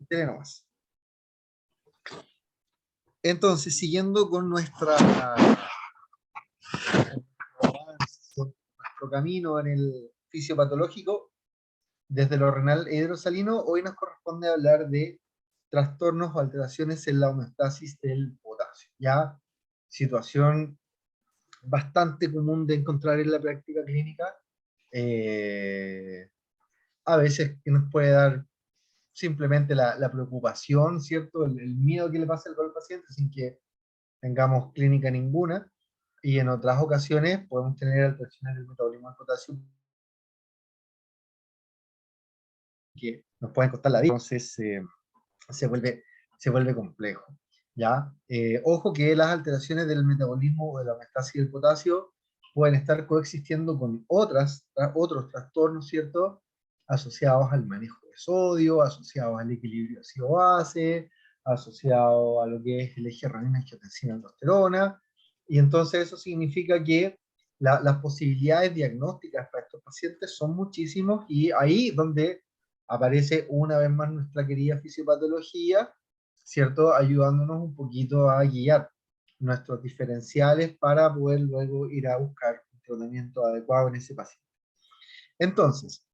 Dele nomás. Entonces, siguiendo con nuestro camino en el fisiopatológico, desde lo renal e hidrosalino, hoy nos corresponde hablar de trastornos o alteraciones en la homeostasis del potasio. Ya, situación bastante común de encontrar en la práctica clínica, a veces que nos puede dar simplemente la preocupación, ¿cierto? El miedo que le pasa al paciente sin que tengamos clínica ninguna, y en otras ocasiones podemos tener alteraciones del metabolismo del potasio que nos pueden costar la vida, entonces se vuelve complejo. ¿Ya? Ojo que las alteraciones del metabolismo o de la homeostasis del potasio pueden estar coexistiendo con otros trastornos, ¿cierto? Asociados al manejo de sodio, asociados al equilibrio ácido-base, asociado a lo que es el eje renina-angiotensina-aldosterona, y entonces eso significa que las posibilidades diagnósticas para estos pacientes son muchísimos, y ahí donde aparece una vez más nuestra querida fisiopatología, ¿cierto? Ayudándonos un poquito a guiar nuestros diferenciales para poder luego ir a buscar un tratamiento adecuado en ese paciente. Entonces,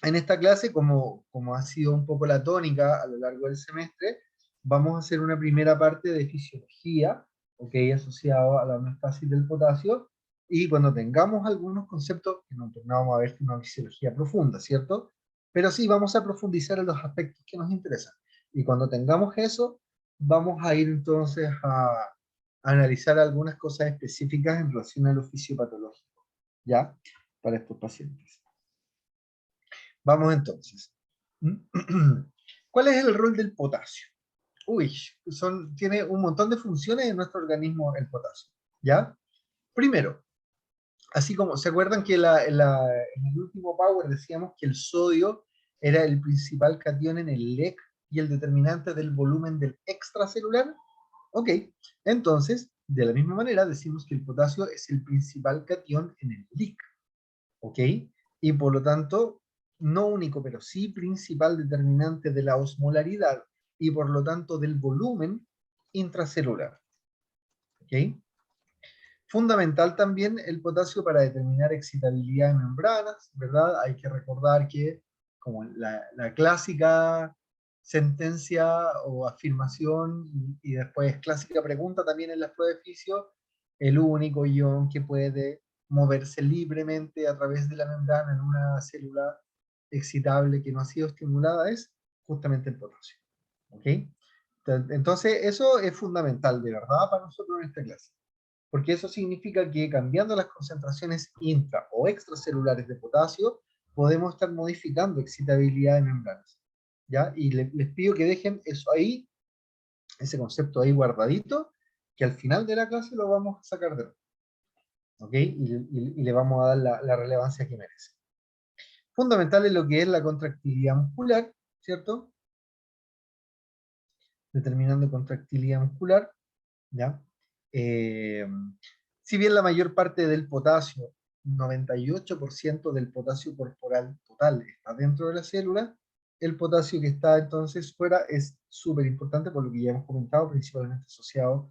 en esta clase, como ha sido un poco la tónica a lo largo del semestre, vamos a hacer una primera parte de fisiología, ¿ok? Asociado a la homeostasis del potasio, y cuando tengamos algunos conceptos, que no vamos a ver una fisiología profunda, ¿cierto? Pero sí vamos a profundizar en los aspectos que nos interesan. Y cuando tengamos eso, vamos a ir entonces a analizar algunas cosas específicas en relación al oficio patológico, ¿ya? Para estos pacientes. Vamos entonces. ¿Cuál es el rol del potasio? Uy, tiene un montón de funciones en nuestro organismo el potasio, ¿ya? Primero, así como, ¿se acuerdan que en el último Power decíamos que el sodio era el principal catión en el LEC y el determinante del volumen del extracelular? Ok, entonces, de la misma manera decimos que el potasio es el principal catión en el LIC, ¿ok? Y por lo tanto, no único, pero sí principal determinante de la osmolaridad y por lo tanto del volumen intracelular, ¿ok? Fundamental también el potasio para determinar excitabilidad de membranas, ¿verdad? Hay que recordar que, como la clásica sentencia o afirmación, y después clásica pregunta también en las pruebas de fisio, el único ion que puede moverse libremente a través de la membrana en una célula excitable que no ha sido estimulada es justamente el potasio, ¿ok? Entonces, eso es fundamental, de verdad, para nosotros en esta clase, porque eso significa que cambiando las concentraciones intra o extracelulares de potasio, podemos estar modificando excitabilidad de membranas, ¿ya? Y les pido que dejen eso ahí, ese concepto ahí guardadito, que al final de la clase lo vamos a sacar de nuevo, ¿ok? Y le vamos a dar la relevancia que merece. Fundamental es lo que es la contractilidad muscular, ¿cierto? Determinando contractilidad muscular, ¿ya? Eh, si bien la mayor parte del potasio, 98% del potasio corporal total está dentro de la célula, el potasio que está entonces fuera es súper importante por lo que ya hemos comentado, principalmente asociado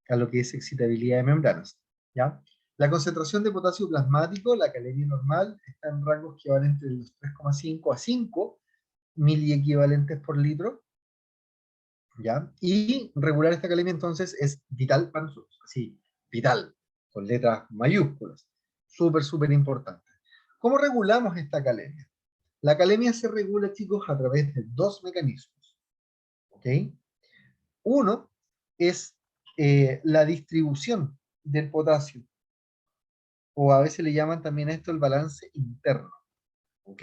a lo que es excitabilidad de membranas, ¿ya? La concentración de potasio plasmático, la calemia normal, está en rangos que van entre los 3,5 a 5 miliequivalentes por litro, ¿ya? Y regular esta calemia entonces es vital para nosotros, así, vital, con letras mayúsculas, súper, súper importante. ¿Cómo regulamos esta calemia? La calemia se regula, chicos, a través de dos mecanismos, ¿ok? Uno es la distribución del potasio, o a veces le llaman también a esto el balance interno, ¿ok?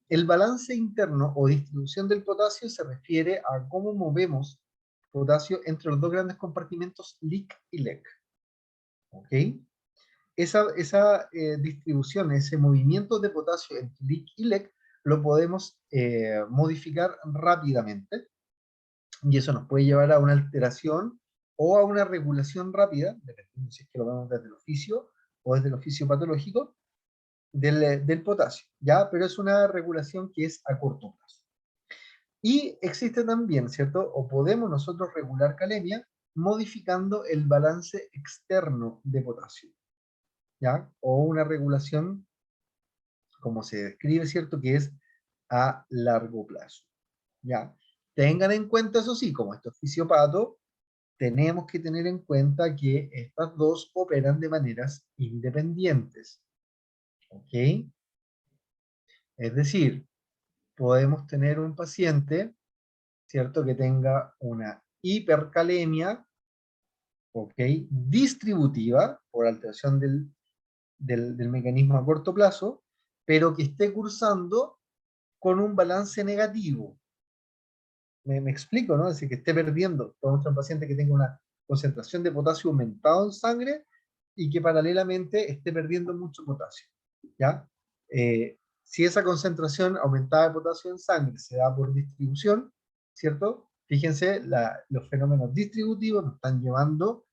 El balance interno o distribución del potasio se refiere a cómo movemos potasio entre los dos grandes compartimentos LIC y LEC. ¿Ok? Esa distribución, ese movimiento de potasio entre LIC y LEC, lo podemos modificar rápidamente, y eso nos puede llevar a una alteración o a una regulación rápida, dependiendo si es que lo vemos desde el oficio o desde el oficio patológico, del potasio, ¿ya? Pero es una regulación que es a corto plazo. Y existe también, ¿cierto? O podemos nosotros regular calemia modificando el balance externo de potasio, ¿ya? O una regulación, como se describe, ¿cierto? Que es a largo plazo, ¿ya? Tengan en cuenta, eso sí, como esto es fisiopato, tenemos que tener en cuenta que estas dos operan de maneras independientes, ¿ok? Es decir, podemos tener un paciente, ¿cierto? Que tenga una hipercalemia, ¿ok? Distributiva, por alteración del mecanismo a corto plazo, pero que esté cursando con un balance negativo. Me explico, ¿no? Es decir, que esté perdiendo. Podemos tener un paciente que tenga una concentración de potasio aumentado en sangre y que paralelamente esté perdiendo mucho potasio, ¿ya? Si esa concentración aumentada de potasio en sangre se da por distribución, ¿cierto? Fíjense, los fenómenos distributivos nos están llevando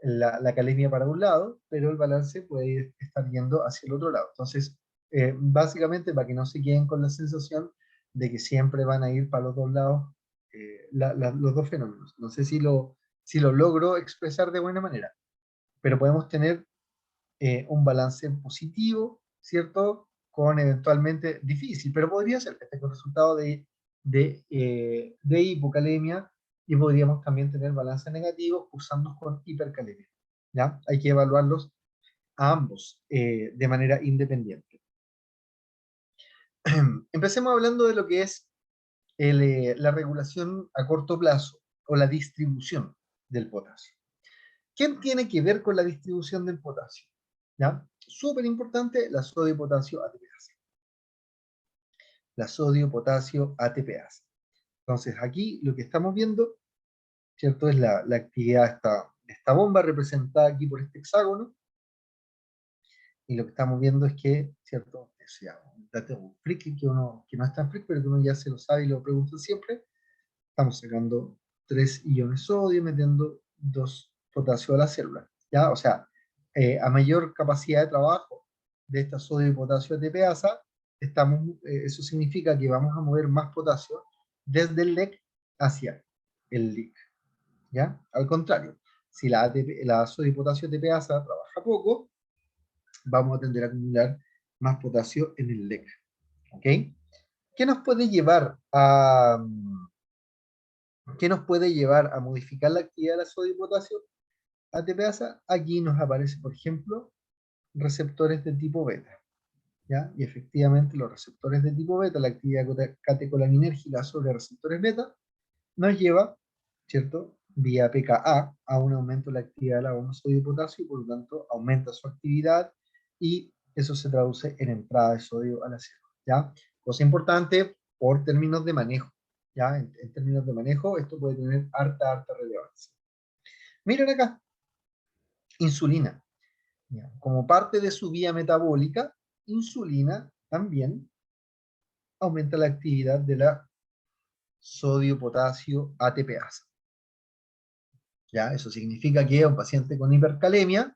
la calemia para un lado, pero el balance puede estar yendo hacia el otro lado. Entonces, básicamente, para que no se queden con la sensación de que siempre van a ir para los dos lados los dos fenómenos. No sé si lo logro expresar de buena manera, pero podemos tener un balance positivo, ¿cierto? Con eventualmente difícil, pero podría ser que esté con resultado de hipocalemia y podríamos también tener balances negativos cursando con hipercalemia, ¿ya? Hay que evaluarlos a ambos de manera independiente. Empecemos hablando de lo que es la regulación a corto plazo o la distribución del potasio. ¿Quién tiene que ver con la distribución del potasio? ¿Ya? Súper importante, la sodio-potasio ATPase. La sodio-potasio ATPase. Entonces, aquí lo que estamos viendo, ¿cierto? Es la actividad de esta bomba representada aquí por este hexágono. Y lo que estamos viendo es que, ¿cierto? Un dato un freak que no es tan freak, pero que uno ya se lo sabe y lo pregunta siempre. Estamos sacando 3 iones sodio, metiendo 2 potasio a la célula, ¿ya? O sea, a mayor capacidad de trabajo de esta sodio y potasio ATPasa, eso significa que vamos a mover más potasio desde el LEC hacia el LIC, ¿ya? Al contrario, si la sodio y potasio ATPasa trabaja poco, vamos a tender a acumular más potasio en el LEC, ¿ok? ¿Qué nos puede llevar a... ¿Qué nos puede llevar a modificar la actividad de la sodio y potasio ATPasa? Aquí nos aparece, por ejemplo, receptores de tipo beta, ¿ya? Y efectivamente los receptores de tipo beta, la actividad catecolinérgica sobre receptores beta, nos lleva, ¿cierto? Vía pKa a un aumento de la actividad de la bomba sodio y potasio y por lo tanto aumenta su actividad y eso se traduce en entrada de sodio a la célula, ¿ya? Cosa importante por términos de manejo, ¿ya? En términos de manejo esto puede tener harta relevancia. Miren acá, insulina. ¿Ya? Como parte de su vía metabólica, insulina también aumenta la actividad de la sodio-potasio ATPasa. ¿Ya? Eso significa que a un paciente con hipercalemia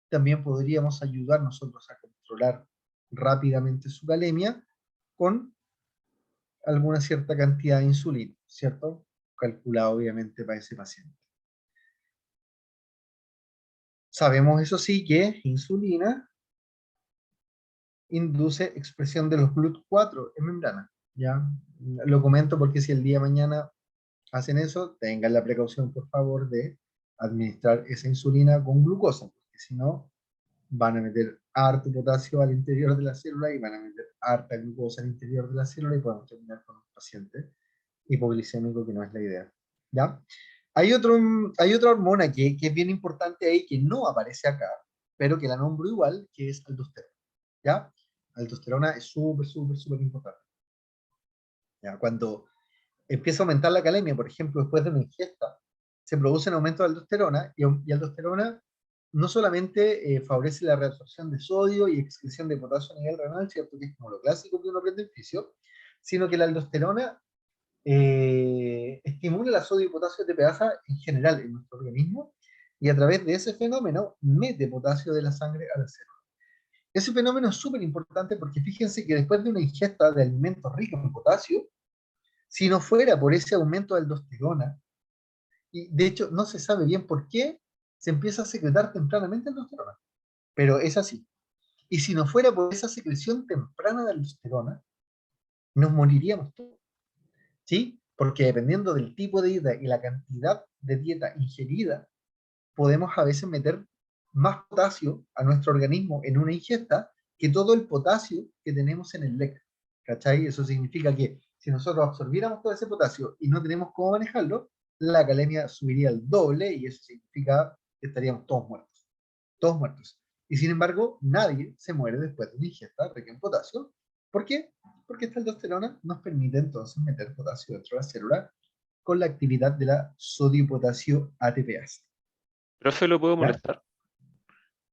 también podríamos ayudar nosotros a controlar rápidamente su calemia con alguna cierta cantidad de insulina, ¿cierto? Calculado obviamente para ese paciente. Sabemos eso sí que insulina induce expresión de los GLUT4 en membrana, ¿ya? Lo comento porque si el día de mañana hacen eso, tengan la precaución por favor de administrar esa insulina con glucosa, porque si no van a meter harto potasio al interior de la célula y van a meter harta glucosa al interior de la célula y podemos terminar con un paciente hipoglicémico que no es la idea, ¿ya? Hay otra hormona que es bien importante ahí, que no aparece acá, pero que la nombro igual, que es aldosterona, ¿ya? Aldosterona es súper importante, ¿ya? Cuando empieza a aumentar la calemia, por ejemplo, después de una ingesta, se produce un aumento de aldosterona y aldosterona no solamente favorece la reabsorción de sodio y excreción de potasio a nivel renal, ¿cierto? Que es como lo clásico que uno aprende en fisio, sino que la aldosterona estimula la sodio y potasio ATPasa en general en nuestro organismo y a través de ese fenómeno mete potasio de la sangre a la célula. Ese fenómeno es súper importante porque fíjense que después de una ingesta de alimentos ricos en potasio, Si no fuera por ese aumento de aldosterona, y de hecho no se sabe bien por qué se empieza a secretar tempranamente aldosterona, pero es así. Y si no fuera por esa secreción temprana de aldosterona, nos moriríamos todos, ¿sí? Porque dependiendo del tipo de dieta y la cantidad de dieta ingerida, podemos a veces meter más potasio a nuestro organismo en una ingesta que todo el potasio que tenemos en el LEC. ¿Cachai? Eso significa que si nosotros absorbiéramos todo ese potasio y no tenemos cómo manejarlo, la calemia subiría al doble y eso significa que estaríamos todos muertos. Todos muertos. Y sin embargo, nadie se muere después de una ingesta rica en potasio. ¿Por qué? Porque esta aldosterona nos permite entonces meter potasio dentro de la célula con la actividad de la sodio-potasio ATPase. ¿Profe, lo puedo ¿Ya? molestar?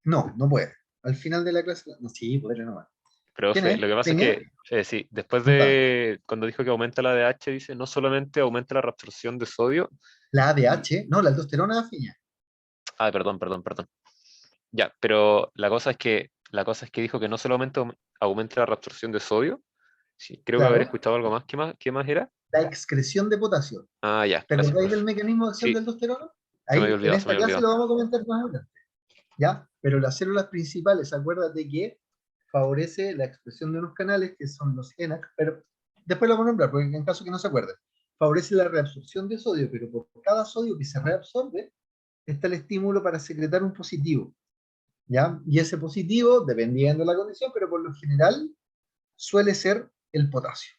No, no puede. Al final de la clase, no, sí, podría nomás. ¿Quién Profe, es? lo que pasa es ¿Peña? que, sí, después Contame. de, cuando dijo que aumenta la ADH, dice, no solamente aumenta la reabsorción de sodio, La y, ADH, no, la aldosterona fiña. perdón. Ya, pero la cosa es que dijo que no solamente aumenta la reabsorción de sodio, sí, creo que haber Claro, escuchado algo más. ¿Qué más era? la excreción de potasio. Ah, ya, ¿Te gracias, acordáis profe. del mecanismo de acción Sí, del aldosterona? se me había Ahí, en olvidado, se me esta había clase olvidado. lo vamos a comentar más adelante. ¿Ya? Pero las células principales, acuérdate que favorece la expresión de unos canales que son los ENaC, pero después lo vamos a nombrar, porque en caso que no se acuerden. Favorece la reabsorción de sodio, pero por cada sodio que se reabsorbe, está el estímulo para secretar un positivo. ¿Ya? Y ese positivo, dependiendo de la condición, pero por lo general suele ser el potasio.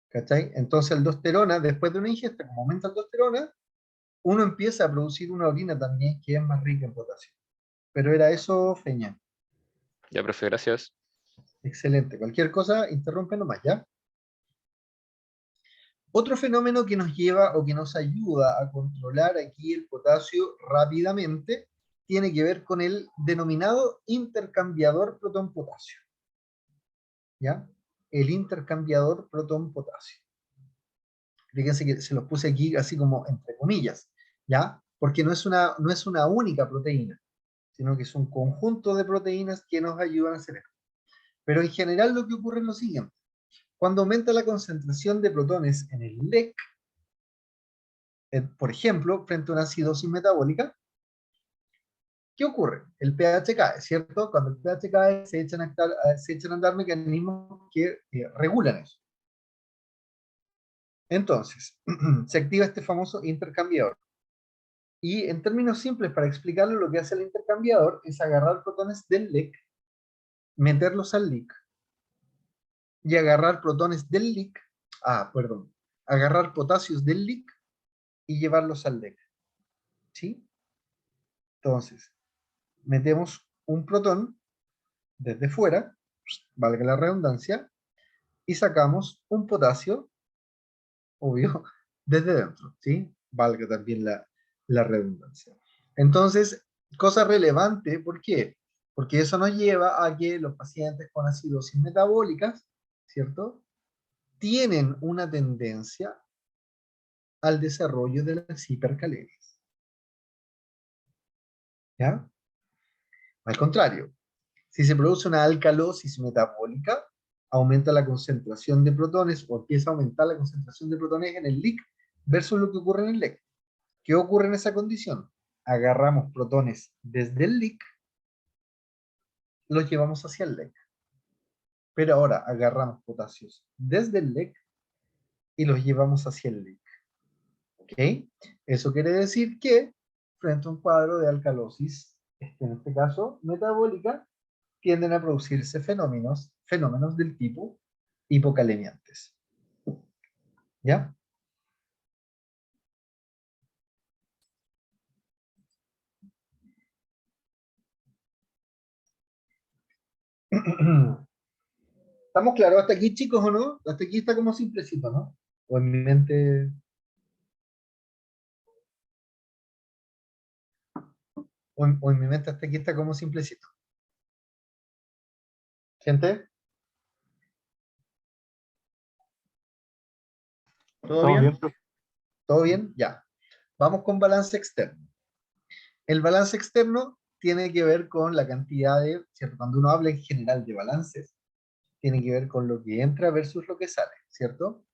¿Cachai? Entonces, aldosterona, después de una ingesta, como aumenta aldosterona, uno empieza a producir una orina también que es más rica en potasio. Pero era eso, Feña. Ya, profe, gracias. Excelente. Cualquier cosa, interrumpe nomás, ¿ya? Otro fenómeno que nos lleva o que nos ayuda a controlar aquí el potasio rápidamente tiene que ver con el denominado intercambiador protón-potasio. ¿Ya? El intercambiador protón-potasio. Fíjense que se los puse aquí así como entre comillas, ¿ya? Porque no es una única proteína, sino que es un conjunto de proteínas que nos ayudan a hacer esto. Pero en general lo que ocurre es lo siguiente. Cuando aumenta la concentración de protones en el LEC, por ejemplo, frente a una acidosis metabólica, ¿qué ocurre? El pH cae, ¿cierto? Cuando el pH cae, se echan a andar mecanismos que regulan eso. Entonces, se activa este famoso intercambiador. Y en términos simples, para explicarlo, lo que hace el intercambiador es agarrar protones del LEC, meterlos al LIC, y agarrar protones del LIC, perdón, agarrar potasios del LIC y llevarlos al LEC. ¿Sí? Entonces, metemos un protón desde fuera, valga la redundancia, y sacamos un potasio, obvio, desde dentro, ¿sí? Valga también la redundancia. Entonces, cosa relevante, ¿por qué? Porque eso nos lleva a que los pacientes con acidosis metabólicas, ¿cierto? Tienen una tendencia al desarrollo de las hipercalemias, ¿ya? Al contrario, si se produce una alcalosis metabólica, aumenta la concentración de protones o empieza a aumentar la concentración de protones en el LIC versus lo que ocurre en el LEC. ¿Qué ocurre en esa condición? Agarramos protones desde el LIC, los llevamos hacia el LEC. Pero ahora agarramos potasios desde el LEC y los llevamos hacia el LIC. ¿Ok? Eso quiere decir que frente a un cuadro de alcalosis, en este caso metabólica, tienden a producirse fenómenos del tipo hipocalemiantes. ¿Ya? ¿Estamos claros hasta aquí, chicos, o no? Hasta aquí está como simplecito, ¿no? O en mi mente, o en mi mente hasta aquí está como simplecito. ¿Gente? ¿Todo ¿Todo bien, bien? profe? ¿Todo bien? Ya. Vamos con balance externo. El balance externo tiene que ver con la cantidad de, ¿cierto? Cuando uno habla en general de balances, tiene que ver con lo que entra versus lo que sale, ¿cierto?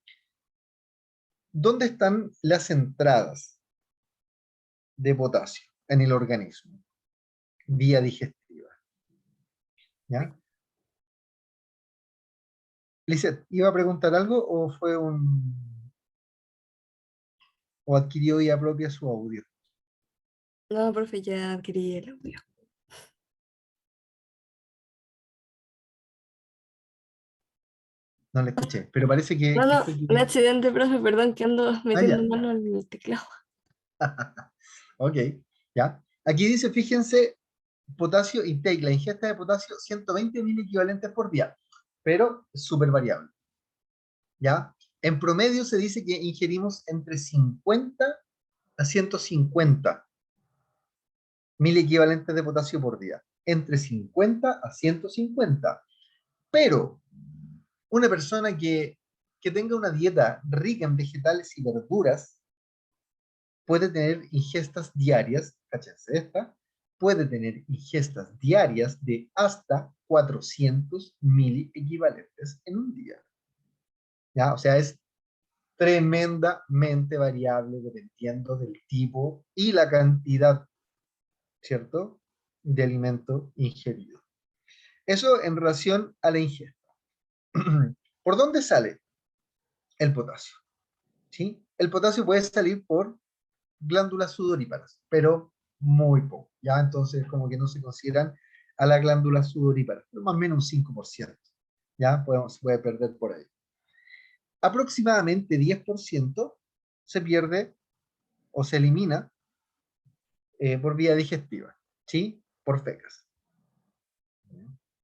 ¿Dónde están las entradas de potasio en el organismo? Vía digestiva. ¿Ya? Lizeth, ¿iba a preguntar algo o fue o adquirió vía propia su audio? No, profe, ya adquirí el audio. No le escuché, pero parece que, No, fue un que... accidente, profe, perdón, que ando Ah, metiendo ya. mano al teclado. Ok, ya. Aquí dice, fíjense, potasio intake, la ingesta de potasio, 120.000 equivalentes por día, pero es súper variable, ¿ya? En promedio se dice que ingerimos entre 50 a 150.000 equivalentes de potasio por día, entre 50 a 150. Pero una persona que tenga una dieta rica en vegetales y verduras puede tener ingestas diarias, cáchense esta, puede tener ingestas diarias de hasta 400.000 equivalentes en un día. ¿Ya? O sea, es tremendamente variable dependiendo del tipo y la cantidad, ¿cierto?, de alimento ingerido. Eso en relación a la ingesta. ¿Por dónde sale el potasio? ¿Sí? El potasio puede salir por glándulas sudoríparas, pero muy poco, ¿ya? Entonces, como que no se consideran a las glándulas sudoríparas, pero más o menos un 5%, ¿ya? Se puede perder por ahí. Aproximadamente 10% se pierde o se elimina por vía digestiva, ¿sí? Por fecas.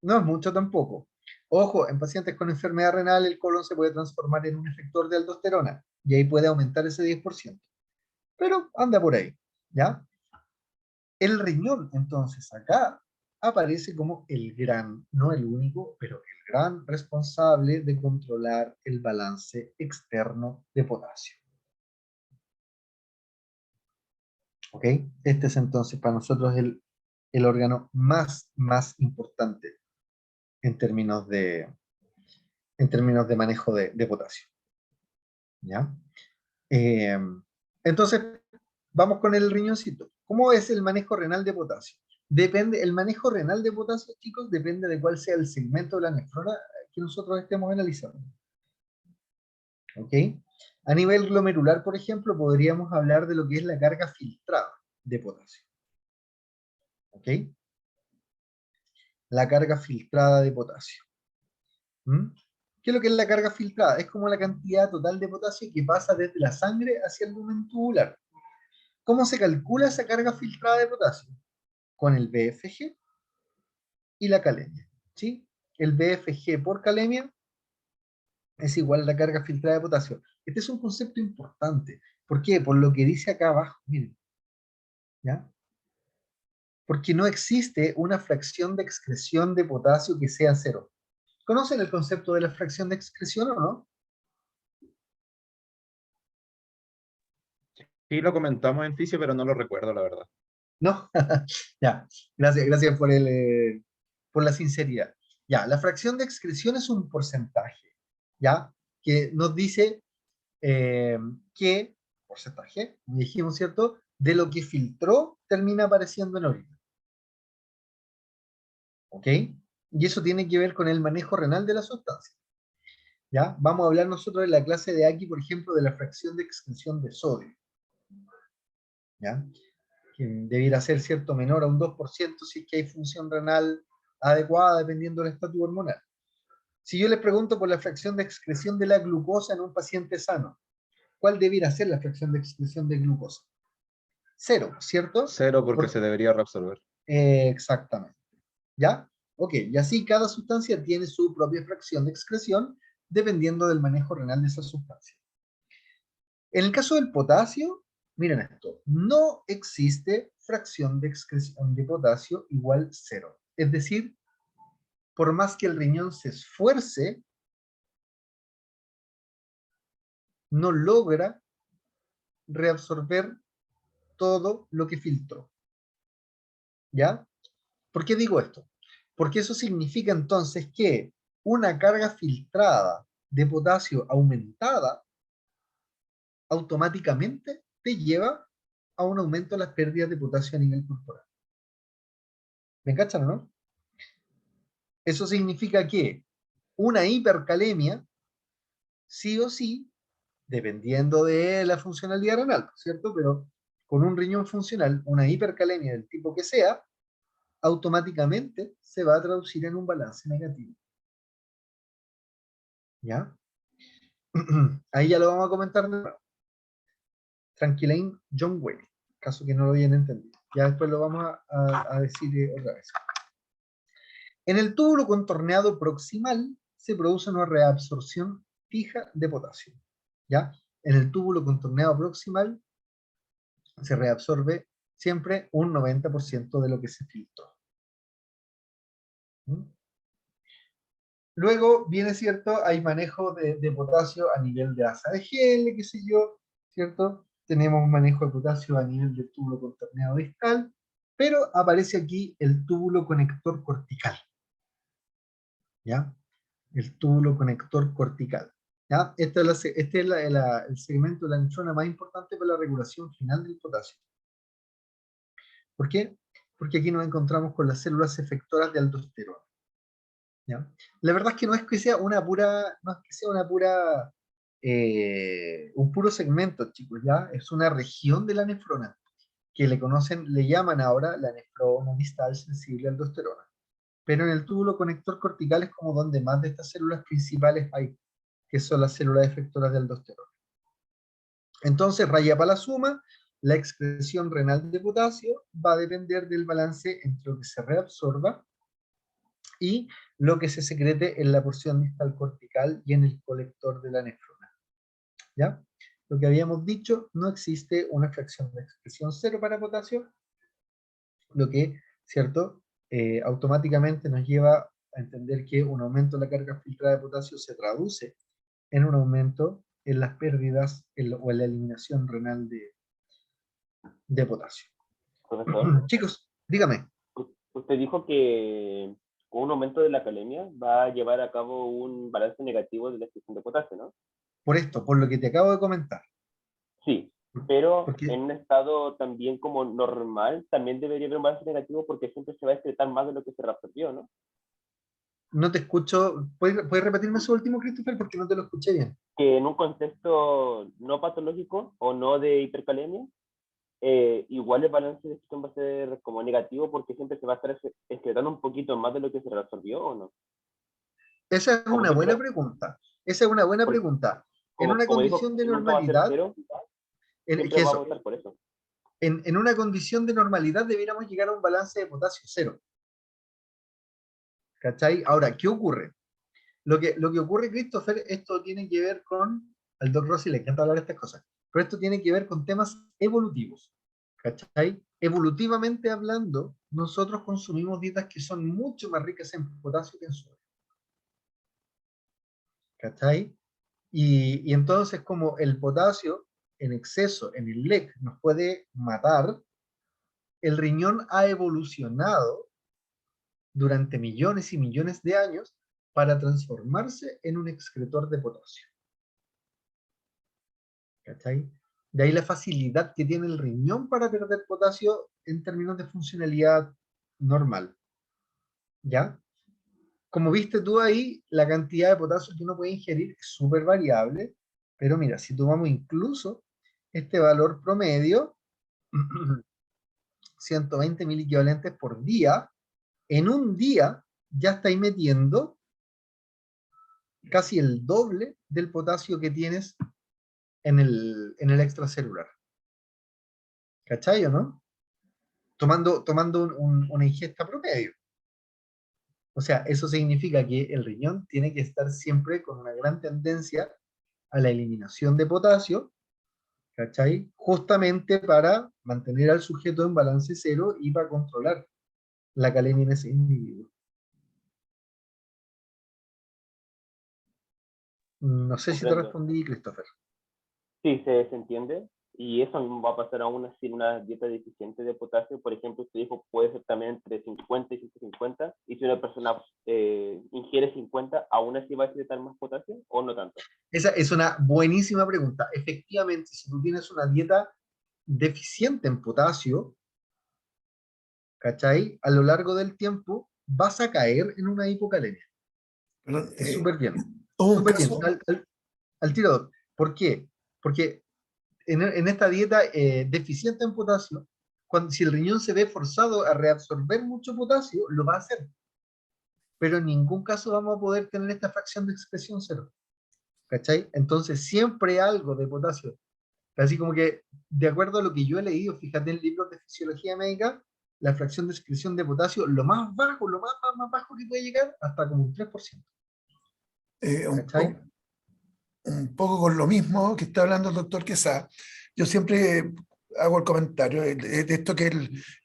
No es mucho tampoco. Ojo, en pacientes con enfermedad renal el colon se puede transformar en un efector de aldosterona y ahí puede aumentar ese 10%. Pero anda por ahí, ¿ya? El riñón, entonces, acá aparece como el gran, no el único, pero el gran responsable de controlar el balance externo de potasio. ¿Ok? Este es entonces para nosotros el órgano más importante en términos de manejo de potasio. ¿Ya? Eh, entonces, vamos con el riñoncito. ¿Cómo es el manejo renal de potasio? Depende, el manejo renal de potasio, chicos, depende de cuál sea el segmento de la nefrona que nosotros estemos analizando. ¿Ok? A nivel glomerular, por ejemplo, podríamos hablar de lo que es la carga filtrada de potasio. ¿Ok? La carga filtrada de potasio. ¿Mm? ¿Qué es lo que es la carga filtrada? Es como la cantidad total de potasio que pasa desde la sangre hacia el lumen tubular. ¿Cómo se calcula esa carga filtrada de potasio? Con el BFG y la calemia, ¿sí? El BFG por calemia es igual a la carga filtrada de potasio. Este es un concepto importante. ¿Por qué? Por lo que dice acá abajo, miren, ¿ya? Porque no existe una fracción de excreción de potasio que sea cero. ¿Conocen el concepto de la fracción de excreción o no? Sí, lo comentamos en fisio, pero no lo recuerdo, la verdad. ¿No? Ya, gracias por la sinceridad. Ya, la fracción de excreción es un porcentaje, ¿ya? Que nos dice eh, qué porcentaje, como dijimos, ¿cierto? De lo que filtró termina apareciendo en orina. ¿Ok? Y eso tiene que ver con el manejo renal de la sustancia. ¿Ya? Vamos a hablar nosotros en la clase de aquí, por ejemplo, de la fracción de excreción de sodio. ¿Ya? Que debiera ser, ¿cierto?, menor a un 2% si es que hay función renal adecuada dependiendo del estatus hormonal. Si yo les pregunto por la fracción de excreción de la glucosa en un paciente sano, ¿cuál debiera ser la fracción de excreción de glucosa? Cero, ¿cierto? Cero porque se debería reabsorber. Exactamente. ¿Ya? Ok, y así cada sustancia tiene su propia fracción de excreción dependiendo del manejo renal de esa sustancia. En el caso del potasio, miren esto, no existe fracción de excreción de potasio igual cero. Es decir, por más que el riñón se esfuerce, no logra reabsorber todo lo que filtró. ¿Ya? ¿Por qué digo esto? Porque eso significa entonces que una carga filtrada de potasio aumentada automáticamente te lleva a un aumento de las pérdidas de potasio a nivel corporal. ¿Me cachan o no? Eso significa que una hipercalemia, sí o sí, dependiendo de la funcionalidad renal, ¿cierto? Pero con un riñón funcional, una hipercalemia del tipo que sea, automáticamente se va a traducir en un balance negativo. ¿Ya? Ahí ya lo vamos a comentar de nuevo. Tranquilain John Wayne, caso que no lo hayan entendido. Ya después lo vamos a decir otra vez. En el túbulo contorneado proximal se produce una reabsorción fija de potasio. ¿Ya? En el túbulo contorneado proximal se reabsorbe siempre un 90% de lo que se filtró. ¿Mm? Luego viene, ¿cierto? Hay manejo de potasio a nivel de asa de gel, qué sé yo, ¿cierto? Tenemos manejo de potasio a nivel del túbulo contorneado distal, pero aparece aquí el túbulo conector cortical, ¿ya? El túbulo conector cortical, ¿ya? Este es el segmento de la nefrona más importante para la regulación final del potasio. ¿Por qué? Porque aquí nos encontramos con las células efectoras de aldosterona. ¿Ya? La verdad es que no es que sea una pura, no es que sea una pura, un puro segmento, chicos, ¿ya? Es una región de la nefrona que le llaman ahora la nefrona distal sensible a aldosterona. Pero en el túbulo conector cortical es como donde más de estas células principales hay, que son las células efectoras de aldosterona. Entonces, raya para la suma, la excreción renal de potasio va a depender del balance entre lo que se reabsorba y lo que se secrete en la porción distal cortical y en el colector de la nefrona. ¿Ya? Lo que habíamos dicho, no existe una fracción de expresión cero para potasio, lo que, ¿cierto? Automáticamente nos lleva a entender que un aumento de la carga filtrada de potasio se traduce en un aumento en las pérdidas o en la eliminación renal de potasio. Profesor, Chicos, dígame. usted dijo que con un aumento de la calemia va a llevar a cabo un balance negativo de la expresión de potasio, ¿no? Por esto, por lo que te acabo de comentar. Sí, pero Porque en un estado también como normal, también debería haber un balance negativo porque siempre se va a excretar más de lo que se reabsorbió, ¿no? no te escucho. ¿Puedes repetirme eso último, Christopher? Porque no te lo escuché bien. Que en un contexto no patológico o no de hipercalemia, igual el balance de expresión va a ser como negativo porque siempre se va a estar excretando un poquito más de lo que se reabsorbió, ¿o no? Esa es Como una siempre, buena pregunta. Esa es una buena por- pregunta. En una como dijo, condición de nunca va a ser normalidad, cero, que siempre va a eso, votar por eso. en una condición de normalidad deberíamos llegar a un balance de potasio cero. ¿Cachai? Ahora, ¿qué ocurre? Lo que ocurre, Christopher, esto tiene que ver con, al Doc Rossi le encanta hablar de estas cosas, pero esto tiene que ver con temas evolutivos. ¿Cachai? Evolutivamente hablando, nosotros consumimos dietas que son mucho más ricas en potasio que en sodio. ¿Cachai? Y entonces como el potasio en exceso en el LEC nos puede matar, el riñón ha evolucionado durante millones y millones de años para transformarse en un excretor de potasio. ¿Cachai? De ahí la facilidad que tiene el riñón para perder potasio en términos de funcionalidad normal. ¿Ya? Como viste tú ahí, la cantidad de potasio que uno puede ingerir es súper variable, pero mira, si tomamos incluso este valor promedio, 120 mil equivalentes por día, en un día ya estáis metiendo casi el doble del potasio que tienes en el extracelular. ¿Cachai o no? Tomando una ingesta promedio. O sea, eso significa que el riñón tiene que estar siempre con una gran tendencia a la eliminación de potasio, ¿cachai? Justamente para mantener al sujeto en balance cero y para controlar la calemia en ese individuo. No sé si te Comprendo. respondí, Christopher. Sí, se entiende. Y eso mismo va a pasar aún así en una dieta deficiente de potasio. Por ejemplo, usted dijo puede ser también entre 50 y 150. Y si una persona ingiere 50, ¿aún así va a necesitar más potasio o no tanto? Esa es una buenísima pregunta. Efectivamente, si tú tienes una dieta deficiente en potasio, ¿cachai? A lo largo del tiempo vas a caer en una hipocalemia. Perdón, Es súper bien, hubo un súper bien. caso, Al tiro. ¿Por qué? Porque en esta dieta deficiente en potasio, si el riñón se ve forzado a reabsorber mucho potasio, lo va a hacer. Pero en ningún caso vamos a poder tener esta fracción de expresión cero. ¿Cachai? Entonces siempre algo de potasio. Así como que, de acuerdo a lo que yo he leído, fíjate en libros de fisiología médica, la fracción de excreción de potasio, lo más bajo, más bajo que puede llegar, hasta como un 3%. eh, un, ¿Cachai? po- un poco con lo mismo que está hablando el doctor Quesada. Yo siempre hago el comentario de esto que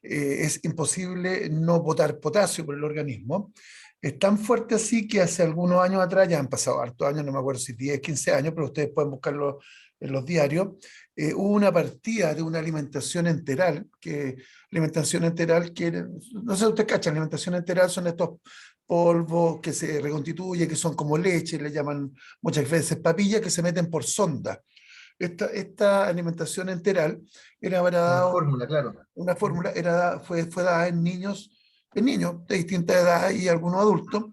es imposible no botar potasio por el organismo. Es tan fuerte así que hace algunos años atrás, ya han pasado hartos años, no me acuerdo si 10, 15 años, pero ustedes pueden buscarlo en los diarios, hubo una partida de una alimentación enteral que, no sé si ustedes cachan, alimentación enteral son estos polvos que se reconstituyen, que son como leche, le llaman muchas veces papillas, que se meten por sonda. Esta alimentación enteral era para Una dar fórmula, claro. una fórmula, fue dada en niños de distinta edad y algunos adultos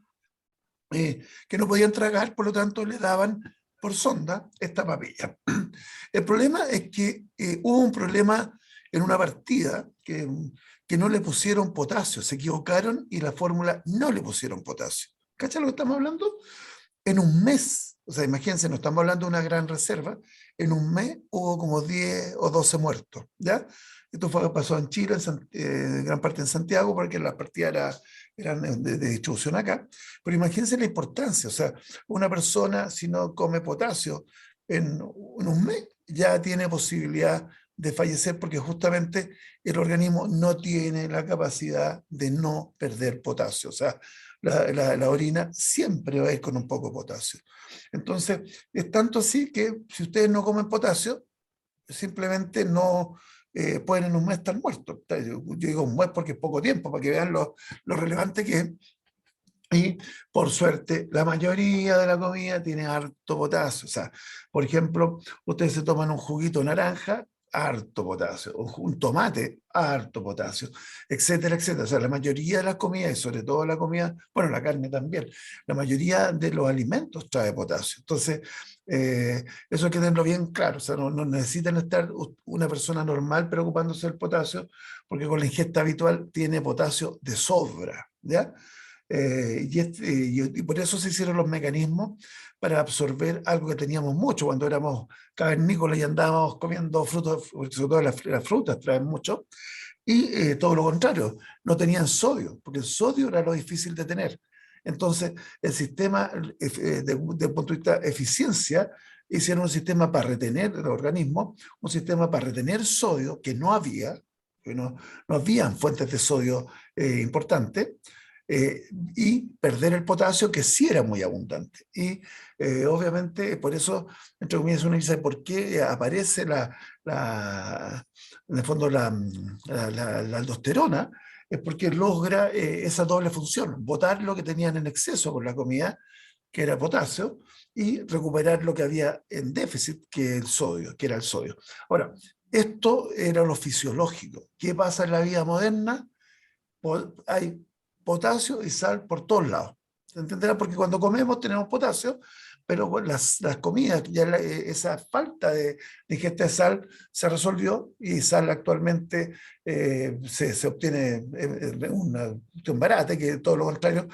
que no podían tragar, por lo tanto le daban por sonda esta papilla. El problema es que hubo un problema en una partida que no le pusieron potasio, se equivocaron y la fórmula no le pusieron potasio. ¿Cachai lo que estamos hablando? En un mes, o sea, imagínense, no estamos hablando de una gran reserva, en un mes hubo como 10 o 12 muertos, ¿ya? Esto pasó en Chile, gran parte en Santiago, porque las partidas eran de distribución acá, pero imagínense la importancia, o sea, una persona si no come potasio en un mes ya tiene posibilidad de fallecer porque justamente el organismo no tiene la capacidad de no perder potasio, o sea, la orina siempre va a ir con un poco de potasio. Entonces, es tanto así que si ustedes no comen potasio, simplemente no pueden en un mes estar muertos. Yo digo un mes porque es poco tiempo, para que vean lo relevante que es. Y por suerte, la mayoría de la comida tiene harto potasio. O sea, por ejemplo, ustedes se toman un juguito de naranja, harto potasio, un tomate, harto potasio, etcétera, etcétera. O sea, la mayoría de las comidas, y sobre todo la comida, bueno, la carne también, la mayoría de los alimentos trae potasio. Entonces, eso hay que tenerlo bien claro. O sea, no necesitan estar una persona normal preocupándose del potasio, porque con la ingesta habitual tiene potasio de sobra, ¿ya? Y por eso se hicieron los mecanismos para absorber algo que teníamos mucho cuando éramos cavernícolas y andábamos comiendo frutos, sobre todo las frutas traen mucho, y todo lo contrario, no tenían sodio, porque el sodio era lo difícil de tener. Entonces, el sistema, desde el punto de vista de eficiencia, hicieron un sistema para retener el organismo, un sistema para retener sodio que no había, que no habían fuentes de sodio importantes, y perder el potasio que sí era muy abundante. Y obviamente por eso, entre comillas, uno dice por qué aparece en el fondo la aldosterona, es porque logra esa doble función, botar lo que tenían en exceso con la comida, que era potasio, y recuperar lo que había en déficit, que era el sodio. Ahora, esto era lo fisiológico. ¿Qué pasa en la vida moderna? Hay potasio y sal por todos lados. ¿Se entenderá? Porque cuando comemos tenemos potasio, pero bueno, las comidas, ya esa falta de ingesta de sal se resolvió y sal actualmente se obtiene un barata, que todo lo contrario,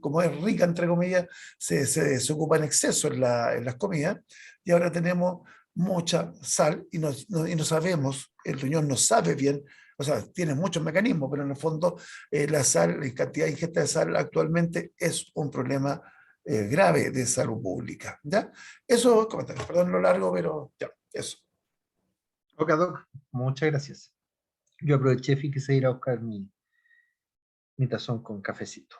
como es rica, entre comillas, se ocupa en exceso en las comidas y ahora tenemos mucha sal y no sabemos, el riñón no sabe bien, o sea, tiene muchos mecanismos, pero en el fondo la sal, la cantidad de ingesta de sal actualmente es un problema grave de salud pública. ¿Ya? Eso, comentario, perdón lo largo, pero ya, eso. Ok, Doc, muchas gracias. Yo aproveché, fíjese, ir a buscar mi tazón con cafecito.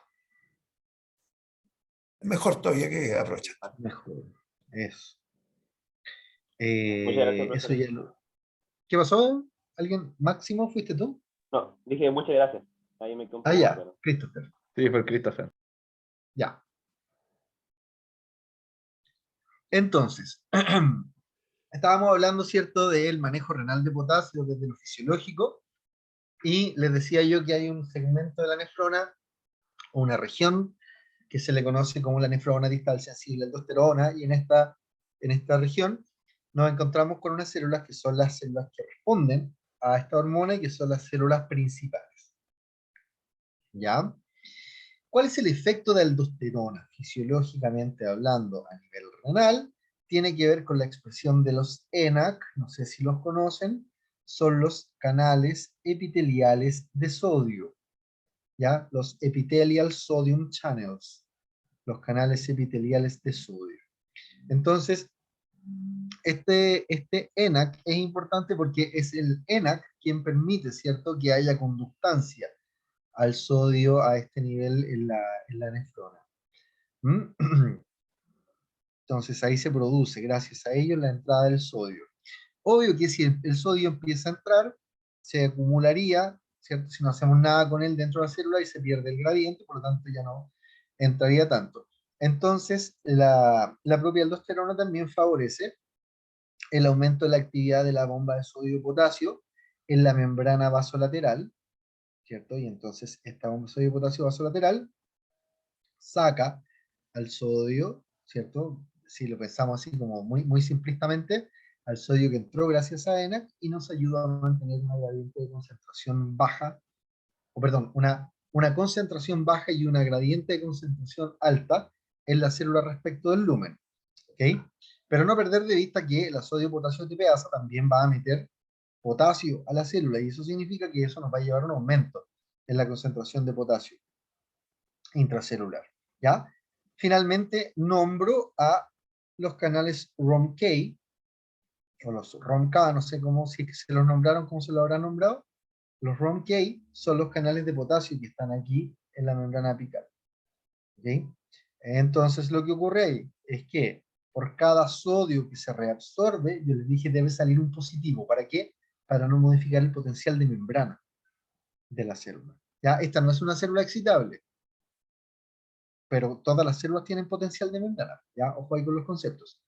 Mejor todavía que aprovechar. Mejor. Eso. Muchas gracias, Eso profesor. ya lo... ¿Qué pasó? ¿Alguien? ¿Máximo? ¿Fuiste tú? No, dije muchas gracias. Ahí me quedó un Ah, poco más ya, claro. Christopher. Sí, fue Christopher. Ya. Entonces, estábamos hablando, ¿cierto?, del manejo renal de potasio desde lo fisiológico, y les decía yo que hay un segmento de la nefrona, o una región, que se le conoce como la nefrona distal sensible a aldosterona, y en esta región nos encontramos con unas células que son las células que responden a esta hormona y que son las células principales. ¿Ya? ¿Cuál es el efecto de aldosterona? Fisiológicamente hablando a nivel renal, tiene que ver con la expresión de los ENaC, no sé si los conocen, son los canales epiteliales de sodio, ¿ya? Los epithelial sodium channels, los canales epiteliales de sodio. Entonces, este ENaC es importante porque es el ENaC quien permite, ¿cierto?, que haya conductancia al sodio a este nivel en la nefrona. Entonces ahí se produce, gracias a ello, la entrada del sodio. Obvio que si el sodio empieza a entrar, se acumularía, ¿cierto? Si no hacemos nada con él dentro de la célula y se pierde el gradiente, por lo tanto ya no entraría tanto. Entonces, la propia aldosterona también favorece el aumento de la actividad de la bomba de sodio y potasio en la membrana vasolateral, ¿cierto? Y entonces esta bomba de sodio y potasio vasolateral saca al sodio, ¿cierto? Si lo pensamos así como muy simplistamente, al sodio que entró gracias a ENaC y nos ayuda a mantener una gradiente de concentración baja, o perdón, una concentración baja y una gradiente de concentración alta en la célula respecto del lumen, ¿ok? Pero no perder de vista que la sodio-potasio tipeasa también va a meter potasio a la célula, y eso significa que eso nos va a llevar a un aumento en la concentración de potasio intracelular, ¿ya? Finalmente, nombro a los canales ROMK, o los ROMK, no sé cómo, si se los nombraron, cómo se lo habrán nombrado. Los ROMK son los canales de potasio que están aquí en la membrana apical. ¿Okay? Entonces, lo que ocurre ahí es que por cada sodio que se reabsorbe, yo les dije, debe salir un positivo. ¿Para qué? Para no modificar el potencial de membrana de la célula. ¿Ya? Esta no es una célula excitable, pero todas las células tienen potencial de membrana. ¿Ya? Ojo ahí con los conceptos.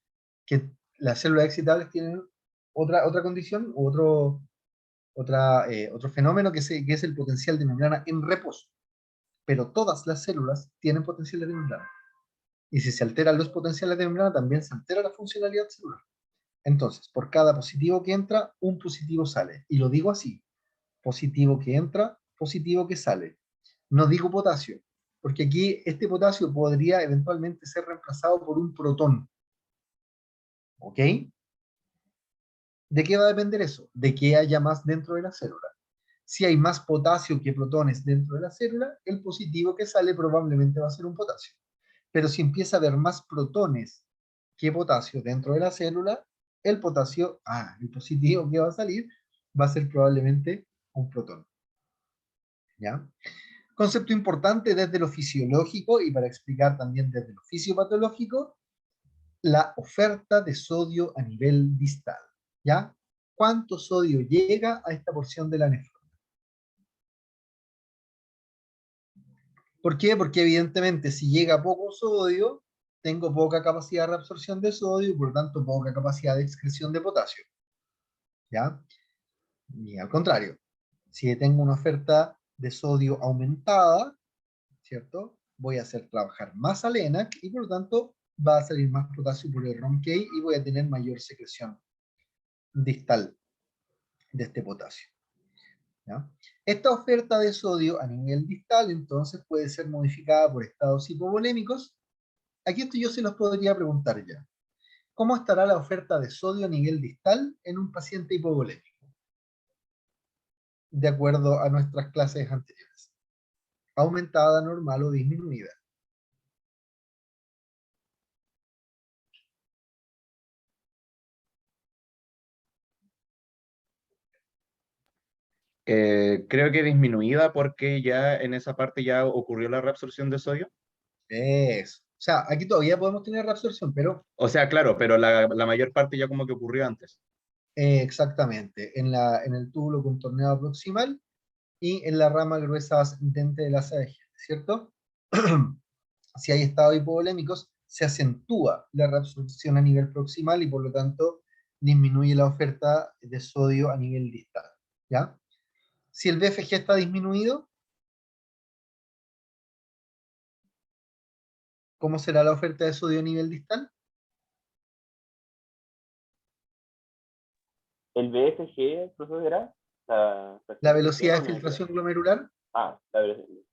Que las células excitables tienen otra condición, otro fenómeno que es el potencial de membrana en reposo. Pero todas las células tienen potencial de membrana. Y si se alteran los potenciales de membrana, también se altera la funcionalidad celular. Entonces, por cada positivo que entra, un positivo sale. Y lo digo así: positivo que entra, positivo que sale. No digo potasio, porque aquí este potasio podría eventualmente ser reemplazado por un protón. ¿Ok? ¿De qué va a depender eso? De que haya más dentro de la célula. Si hay más potasio que protones dentro de la célula, el positivo que sale probablemente va a ser un potasio. Pero si empieza a haber más protones que potasio dentro de la célula, el positivo que va a salir va a ser probablemente un protón. ¿Ya? Concepto importante desde lo fisiológico y para explicar también desde lo fisiopatológico, la oferta de sodio a nivel distal. ¿Ya? ¿Cuánto sodio llega a esta porción de la nefrona? ¿Por qué? Porque evidentemente si llega poco sodio, tengo poca capacidad de reabsorción de sodio y por lo tanto poca capacidad de excreción de potasio. ¿Ya? Y al contrario, si tengo una oferta de sodio aumentada, ¿cierto? Voy a hacer trabajar más al ENaC y por lo tanto va a salir más potasio por el ROMK y voy a tener mayor secreción distal de este potasio. ¿Ya? Esta oferta de sodio a nivel distal entonces puede ser modificada por estados hipovolémicos. Aquí esto yo se los podría preguntar ya. ¿Cómo estará la oferta de sodio a nivel distal en un paciente hipovolémico? De acuerdo a nuestras clases anteriores. Aumentada, normal o disminuida. Creo que disminuida porque ya en esa parte ya ocurrió la reabsorción de sodio. Eso, sea, aquí todavía podemos tener reabsorción, pero O sea, claro, pero la mayor parte ya como que ocurrió antes. exactamente, en el túbulo contorneado proximal y en la rama gruesa ascendente del asa de Henle, ¿cierto? Si hay estados hipovolémicos, se acentúa la reabsorción a nivel proximal y por lo tanto disminuye la oferta de sodio a nivel distal, ¿ya? Si el BFG está disminuido, ¿cómo será la oferta de sodio a nivel distal? El BFG, profesor, era la La fracción velocidad de no me queda. filtración glomerular, La velocidad.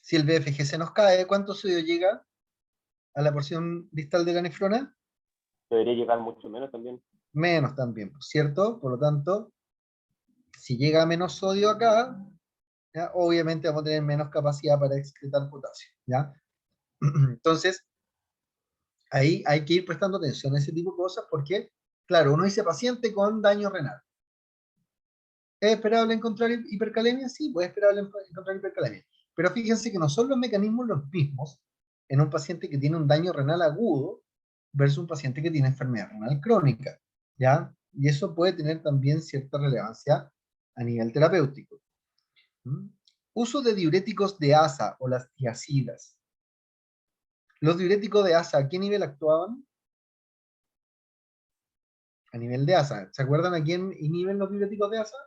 si el BFG se nos cae, ¿cuánto sodio llega a la porción distal de la nefrona? Debería llegar mucho menos también. Menos también, ¿cierto? Por lo tanto, si llega menos sodio acá, ¿ya? Obviamente vamos a tener menos capacidad para excretar potasio, ¿ya? Entonces, ahí hay que ir prestando atención a ese tipo de cosas porque, claro, uno dice paciente con daño renal. ¿Es esperable encontrar hipercalemia? Sí, pues es esperable encontrar hipercalemia. Pero fíjense que no son los mecanismos los mismos en un paciente que tiene un daño renal agudo versus un paciente que tiene enfermedad renal crónica, ¿ya? Y eso puede tener también cierta relevancia a nivel terapéutico. ¿Mm? Uso de diuréticos de ASA o las tiacidas. Los diuréticos de ASA, ¿a qué nivel actuaban? A nivel de ASA. ¿Se acuerdan a quién inhiben los diuréticos de ASA?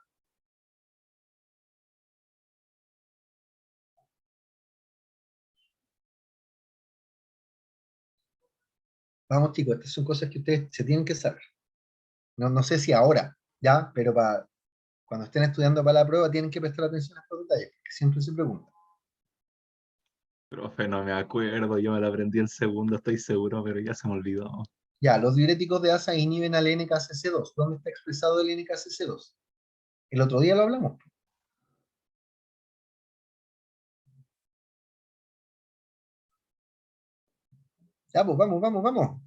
Vamos chicos, estas son cosas que ustedes se tienen que saber. No sé si ahora, ya, pero cuando estén estudiando para la prueba tienen que prestar atención a estos detalles, porque siempre se preguntan. Profe, no me acuerdo, yo me lo aprendí el segundo, estoy seguro, pero ya se me olvidó. Ya, los diuréticos de ASA inhiben al NKCC2. ¿Dónde está expresado el NKCC2? El otro día lo hablamos. Ya, pues vamos.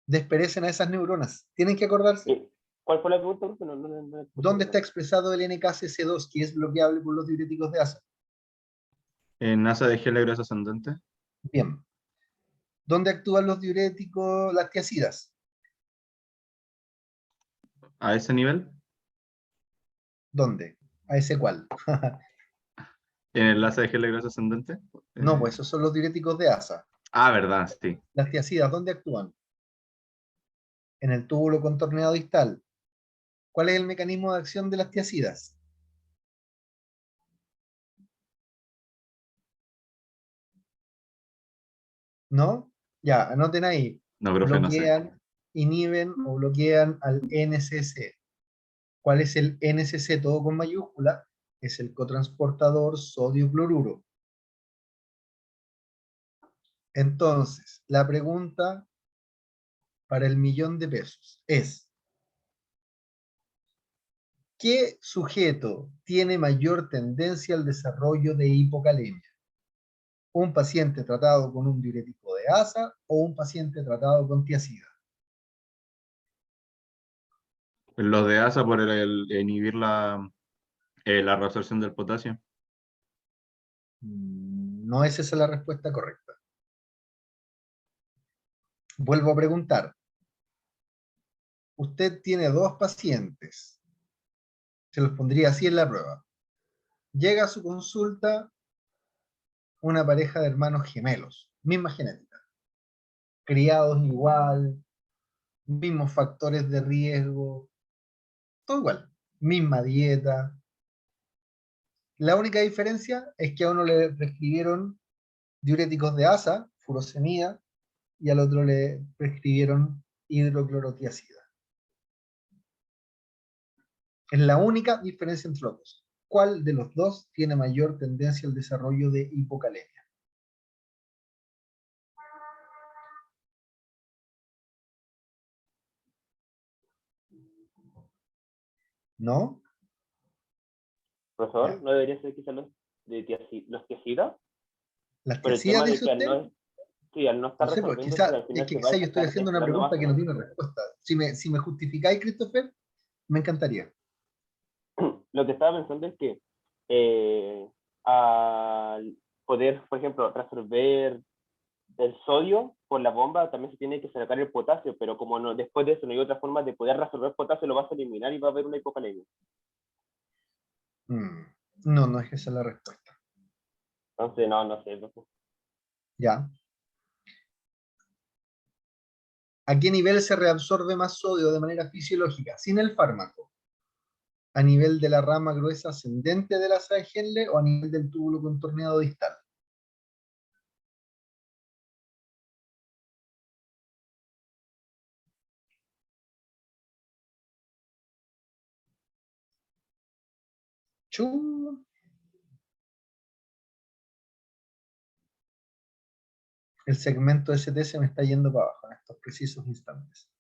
Desperecen a esas neuronas. Tienen que acordarse. ¿Cuál fue la pregunta? Porque no escuché ¿Dónde bien. está expresado el NKCC2, que es bloqueable por los diuréticos de ASA? En asa de gel grueso ascendente, Bien. ¿Dónde actúan los diuréticos, las tiacidas? a ese nivel, ¿Dónde? ¿A ese cuál? en el asa de gel grueso ascendente. No, eh, pues esos son los diuréticos de ASA. verdad, sí. Las tiacidas, ¿dónde actúan? En el túbulo contorneado distal. ¿Cuál es el mecanismo de acción de las tiacidas? ¿No? Ya, anoten ahí. No, profe, no sé. Bloquean, inhiben o bloquean al NCC. ¿Cuál es el NCC? Todo con mayúscula. Es el cotransportador sodio cloruro. Entonces, la pregunta para el $1.000.000 es: ¿qué sujeto tiene mayor tendencia al desarrollo de hipocalemia? ¿Un paciente tratado con un diurético de ASA o un paciente tratado con tiacida? Los de asa por inhibir la reabsorción del potasio. No es esa la respuesta correcta. Vuelvo a preguntar. Usted tiene dos pacientes. Se los pondría así en la prueba. Llega a su consulta una pareja de hermanos gemelos, misma genética, criados igual, mismos factores de riesgo, todo igual, misma dieta. La única diferencia es que a uno le prescribieron diuréticos de ASA, furosemida, y al otro le prescribieron hidroclorotiazida. Es la única diferencia entre los dos. ¿Cuál de los dos tiene mayor tendencia al desarrollo de hipocalemia? ¿No? Profesor, Ya. ¿no debería ser quizás los tiacidas? ¿Las Por el tiacidas tema de dice que usted? al no estar No sé, pues resolviendo, quizá, al es final que se va a quizá yo estoy estar haciendo una excretando más pregunta que no nomás. tiene respuesta. Si me justificáis, Christopher, me encantaría. lo que estaba pensando es que al poder, por ejemplo, resolver el sodio por la bomba, también se tiene que sacar el potasio, pero como no, después de eso no hay otra forma de poder resolver potasio, lo vas a eliminar y va a haber una hipocalemia. No, no es que esa es la respuesta. Entonces, no sé. Ya. ¿A qué nivel se reabsorbe más sodio de manera fisiológica, sin el fármaco? ¿A nivel de la rama gruesa ascendente de la asa de Henle o a nivel del túbulo contorneado distal? Chu. El segmento ST se me está yendo para abajo en estos precisos instantes.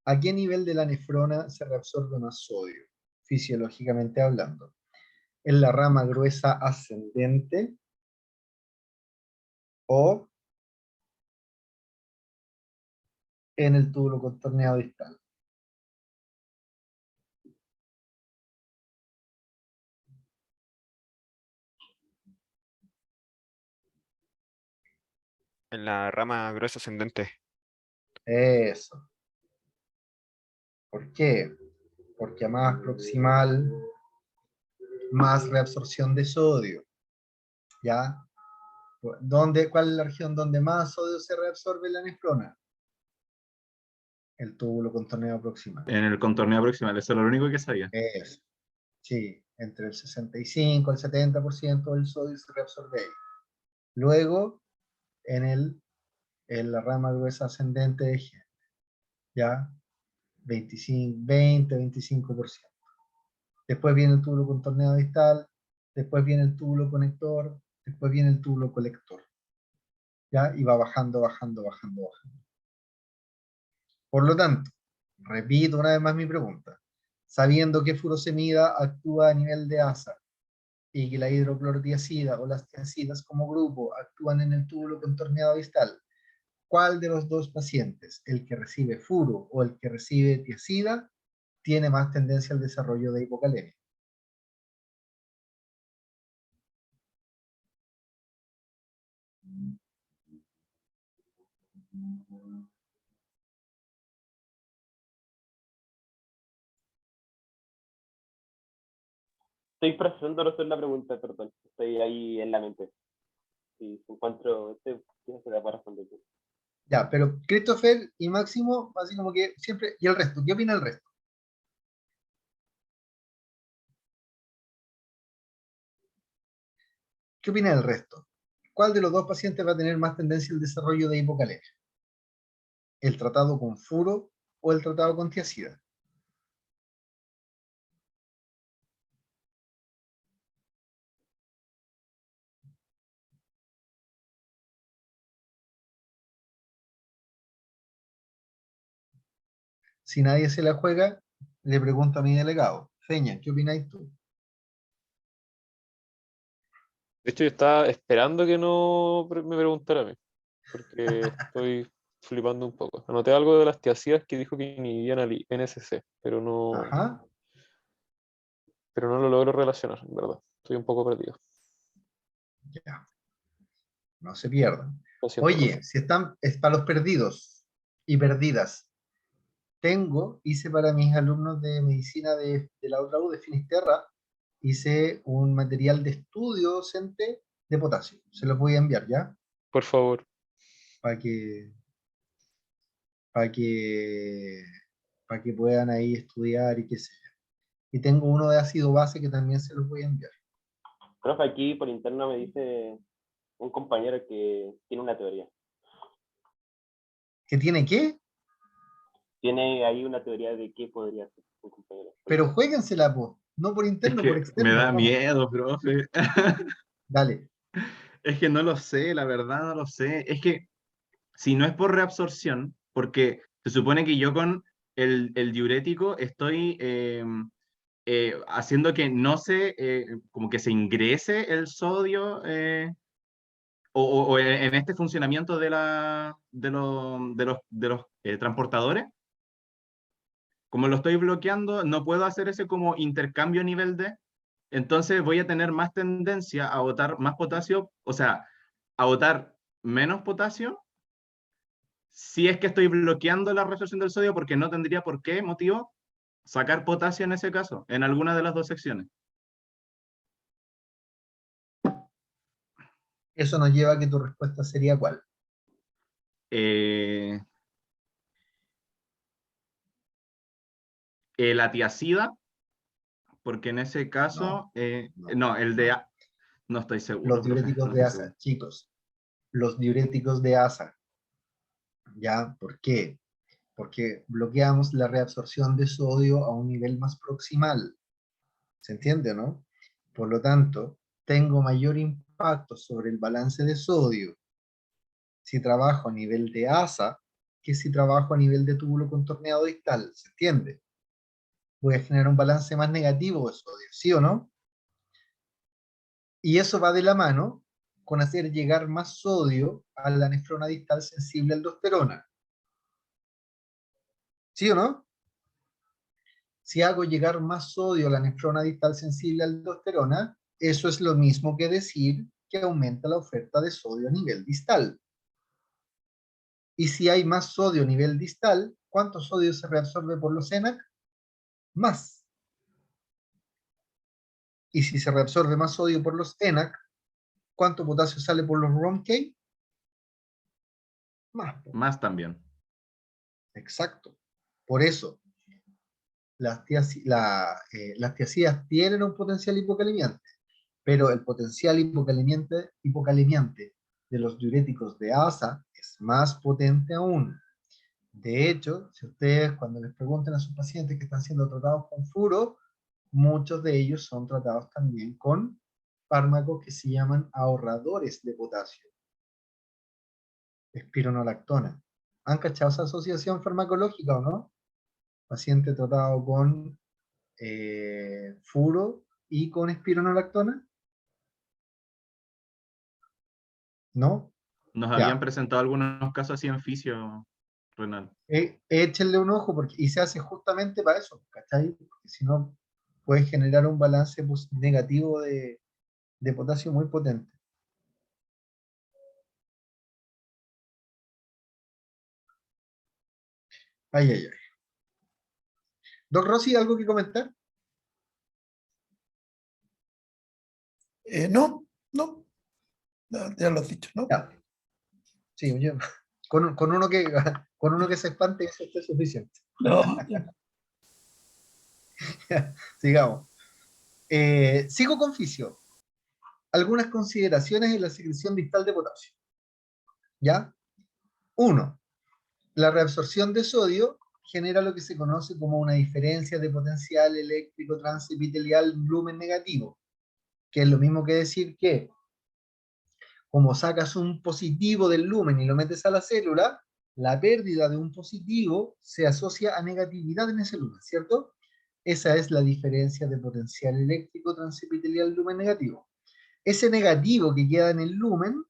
¿A qué nivel de la nefrona se reabsorbe más sodio, fisiológicamente hablando? ¿En la rama gruesa ascendente o en el túbulo contorneado distal? En la rama gruesa ascendente. Eso. ¿Por qué? Porque a más proximal, más reabsorción de sodio. ¿Ya? ¿Cuál es la región donde más sodio se reabsorbe en la nefrona? El túbulo contorneado proximal. En el contorneo proximal, eso es lo único que sabía. Eso. Sí, entre el 65 y el 70% del sodio se reabsorbe ahí. Luego, en la rama gruesa ascendente de G, ¿ya? 20-25%. Después viene el túbulo contorneado distal, después viene el túbulo conector, después viene el túbulo colector. ¿Ya? Y va bajando, bajando, bajando, bajando. Por lo tanto, repito una vez más mi pregunta. Sabiendo que furosemida actúa a nivel de ASA y que la hidroclorotiazida o las tiazidas como grupo actúan en el túbulo contorneado distal, ¿cuál de los dos pacientes, el que recibe furo o el que recibe tiazida, tiene más tendencia al desarrollo de hipocalemia? Estoy procesando resolver la pregunta, perdón. Estoy ahí en la mente. Si encuentro quizás se la pueda responder tú. Ya, pero Christopher y Máximo, así como que siempre, y el resto, ¿qué opina el resto? ¿Qué opina el resto? ¿Cuál de los dos pacientes va a tener más tendencia al desarrollo de hipocalemia? ¿El tratado con furo o el tratado con tiazida? Si nadie se la juega, le pregunto a mi delegado. Feña, ¿qué opináis tú? De hecho, yo estaba esperando que no me preguntara a mí, porque estoy flipando un poco. Anoté algo de las tiazidas que dijo que inhibían al NSC, Ajá, pero no lo logro relacionar, en verdad. Estoy un poco perdido. ya. No se pierdan. Lo siento, profe. Oye, si están, es para los perdidos y perdidas. Hice para mis alumnos de medicina de la otra U de Finisterra, hice un material de estudio docente de potasio. Se los voy a enviar ya, Por favor. para que, para que, para que puedan ahí estudiar y qué sé yo. Y tengo uno de ácido base que también se los voy a enviar. Profe, aquí por interno me dice un compañero que tiene una teoría. ¿Qué tiene qué? Tiene ahí una teoría de qué podría ser un compañero. Pero juéguensela, po. No por Es interno, por que me externo. da Vamos, miedo, profe. dale. Es que no lo sé, la verdad no lo sé. Es que si no es por reabsorción, porque se supone que yo con el diurético estoy haciendo que no se, como que se ingrese el sodio, o en este funcionamiento de los transportadores, como lo estoy bloqueando, no puedo hacer ese como intercambio a nivel D, entonces voy a tener más tendencia a botar más potasio, o sea, a botar menos potasio, si es que estoy bloqueando la reabsorción del sodio, porque no tendría por qué motivo sacar potasio en ese caso, en alguna de las dos secciones. Eso nos lleva a que tu respuesta sería ¿cuál? La tiacida, porque en ese caso, no, el de... No estoy seguro, Los profe, diuréticos no de estoy asa, seguro. chicos. Los diuréticos de asa. ¿Ya? ¿Por qué? Porque bloqueamos la reabsorción de sodio a un nivel más proximal. ¿Se entiende, no? Por lo tanto, tengo mayor impacto sobre el balance de sodio si trabajo a nivel de asa que si trabajo a nivel de túbulo contorneado distal. ¿Se entiende? Voy a generar un balance más negativo de sodio, ¿sí o no? Y eso va de la mano con hacer llegar más sodio a la nefrona distal sensible a aldosterona. ¿Sí o no? Si hago llegar más sodio a la nefrona distal sensible a aldosterona, eso es lo mismo que decir que aumenta la oferta de sodio a nivel distal. Y si hay más sodio a nivel distal, ¿cuánto sodio se reabsorbe por los ENaC? Más. Y si se reabsorbe más sodio por los ENaC, ¿cuánto potasio sale por los ROMK? Más. Más también. Exacto. Por eso, las tiacidas tienen un potencial hipocalemiante, pero el potencial hipocalemiante de los diuréticos de asa es más potente aún. De hecho, si ustedes cuando les pregunten a sus pacientes que están siendo tratados con furo, muchos de ellos son tratados también con fármacos que se llaman ahorradores de potasio. Espironolactona. ¿Han cachado esa asociación farmacológica o no? Paciente tratado con furo y con espironolactona. ¿No? Nos habían Ya. presentado algunos casos así en fisio renal. Échenle un ojo y se hace justamente para eso, ¿cachai? Porque si no, puede generar un balance negativo de potasio muy potente. Ay, ay, ay. Doc Rossi, ¿algo que comentar? No, no, ya lo has dicho, ¿no? Ya. Sí, yo, con uno que se espante, eso es suficiente. No, Sigamos. Sigo con fisio. Algunas consideraciones en la secreción distal de potasio. ¿Ya? 1. La reabsorción de sodio genera lo que se conoce como una diferencia de potencial eléctrico transepitelial lumen negativo, que es lo mismo que decir que, como sacas un positivo del lumen y lo metes a la célula, la pérdida de un positivo se asocia a negatividad en ese lumen, ¿cierto? Esa es la diferencia de potencial eléctrico transepitelial lumen negativo. Ese negativo que queda en el lumen,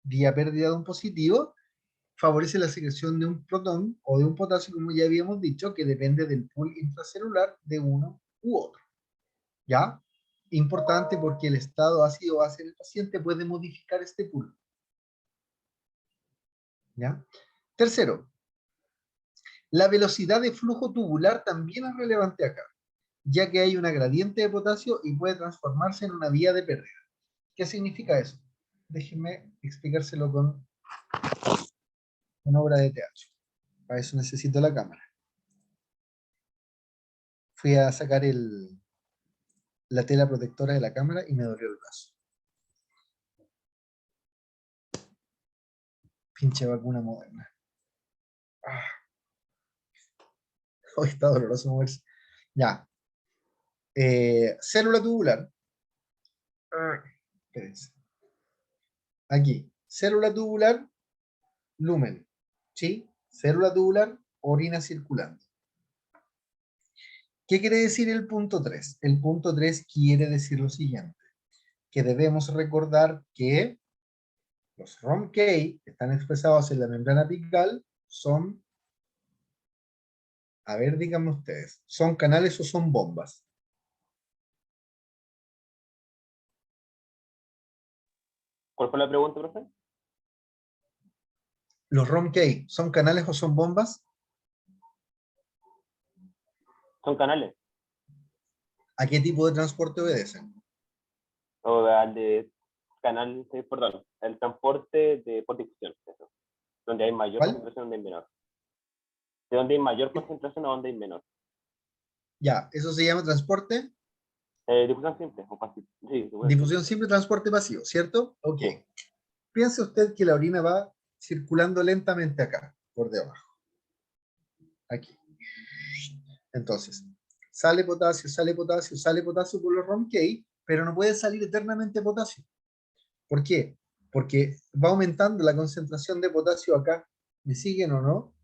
vía pérdida de un positivo, favorece la secreción de un protón o de un potasio, como ya habíamos dicho, que depende del pool intracelular de uno u otro. ¿Ya? Importante porque el estado ácido-base del paciente puede modificar este pool. ¿Ya? Tercero, la velocidad de flujo tubular también es relevante acá, ya que hay una gradiente de potasio y puede transformarse en una vía de pérdida. ¿Qué significa eso? Déjenme explicárselo con una obra de teatro. Para eso necesito la cámara. Fui a sacar la tela protectora de la cámara y me dolió el brazo. Pinche vacuna moderna. Hoy está doloroso moverse. Ya. Célula tubular. Espérense. Aquí. Célula tubular, lumen. ¿Sí? Célula tubular, orina circulante. ¿Qué quiere decir el punto 3? El punto 3 quiere decir lo siguiente, que debemos recordar que los ROMK que están expresados en la membrana apical son A ver, díganme ustedes, ¿son canales o son bombas? ¿Cuál fue la pregunta, profe? ¿Los ROM-Key son canales o son bombas? Son canales. ¿A qué tipo de transporte obedecen? O al de canal, perdón, el transporte por difusión. Eso. Donde hay mayor ¿Cuál? concentración, donde hay menor. De donde hay mayor concentración a donde hay menor. Ya, eso se llama transporte, Difusión simple o pasiva. Sí, difusión difusión simple, transporte pasivo, ¿cierto? Ok. simple. Sí. Piense usted que la orina va circulando lentamente acá, por debajo. Aquí. Entonces, sale potasio, sale potasio, sale potasio por los ROM-Key, pero no puede salir eternamente potasio. ¿Por qué? Porque va aumentando la concentración de potasio acá. ¿Me siguen o no?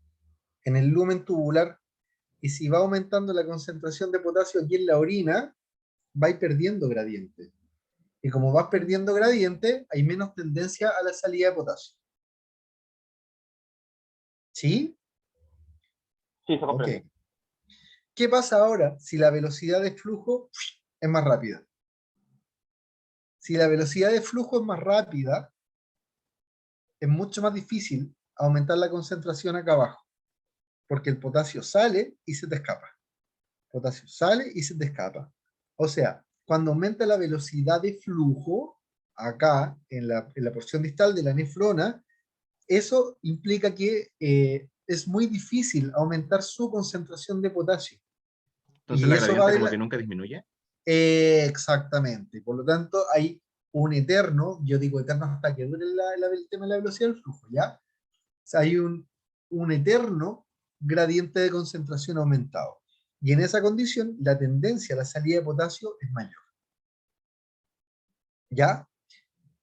En el lumen tubular. Y si va aumentando la concentración de potasio aquí en la orina, va a ir perdiendo gradiente. Y como vas perdiendo gradiente, hay menos tendencia a la salida de potasio. ¿Sí? Sí, se Ok. comprende. ¿Qué pasa ahora si la velocidad de flujo es más rápida? Si la velocidad de flujo es más rápida, es mucho más difícil aumentar la concentración acá abajo, porque el potasio sale y se te escapa. Potasio sale y se te escapa. O sea, cuando aumenta la velocidad de flujo, acá en la porción distal de la nefrona, eso implica que es muy difícil aumentar su concentración de potasio. Entonces Y la eso va gradiente de como la... que nunca disminuye. Exactamente. Por lo tanto, hay un eterno, yo digo eterno hasta que dure el tema de la velocidad del flujo, ¿ya? O sea, hay un eterno gradiente de concentración aumentado. Y en esa condición, la tendencia a la salida de potasio es mayor. ¿Ya?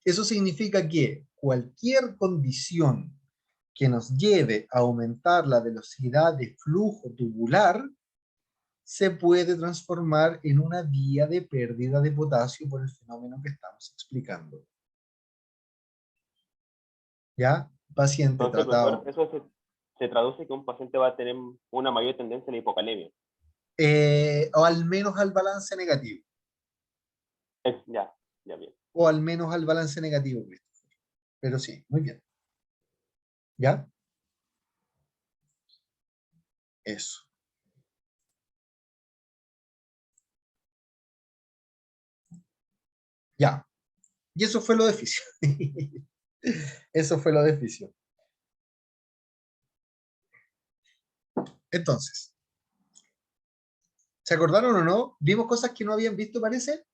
Eso significa que cualquier condición que nos lleve a aumentar la velocidad de flujo tubular se puede transformar en una vía de pérdida de potasio por el fenómeno que estamos explicando. ¿Ya? Paciente Entonces, profesor, tratado. eso se traduce que un paciente va a tener una mayor tendencia a la hipocalemia. O al menos al balance negativo. Ya, ya bien. O al menos al balance negativo, Christopher. Pero sí, muy bien. ¿Ya? Eso. Ya. Y eso fue lo de fisio. Eso fue lo de fisio. Entonces, ¿se acordaron o no? ¿Vimos cosas que no habían visto, parece?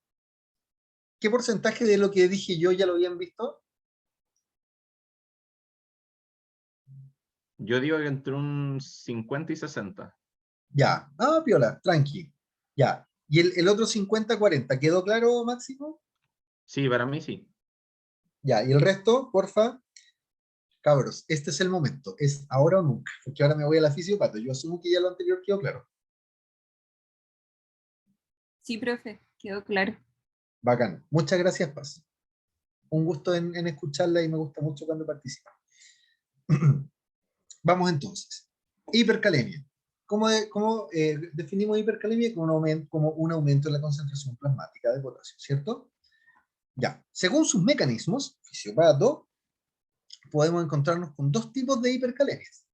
¿Qué porcentaje de lo que dije yo ya lo habían visto? Yo digo que entre un 50 y 60. Ya. Ah, piola, tranqui. Ya. ¿Y el otro 50-40? ¿Quedó claro, Máximo? Sí, para mí sí. Ya. ¿Y el resto, porfa? Cabros, este es el momento. Es ahora o nunca. Porque ahora me voy a la fisiopato. Yo asumo que ya lo anterior quedó claro. Sí, profe, quedó claro. Bacán. Muchas gracias, Paz. Un gusto en escucharla y me gusta mucho cuando participa. Vamos entonces. Hipercalemia. ¿Cómo definimos hipercalemia? Como un aumento en la concentración plasmática de potasio, ¿cierto? Ya. Según sus mecanismos, fisiopato, podemos encontrarnos con dos tipos de hipercalemias.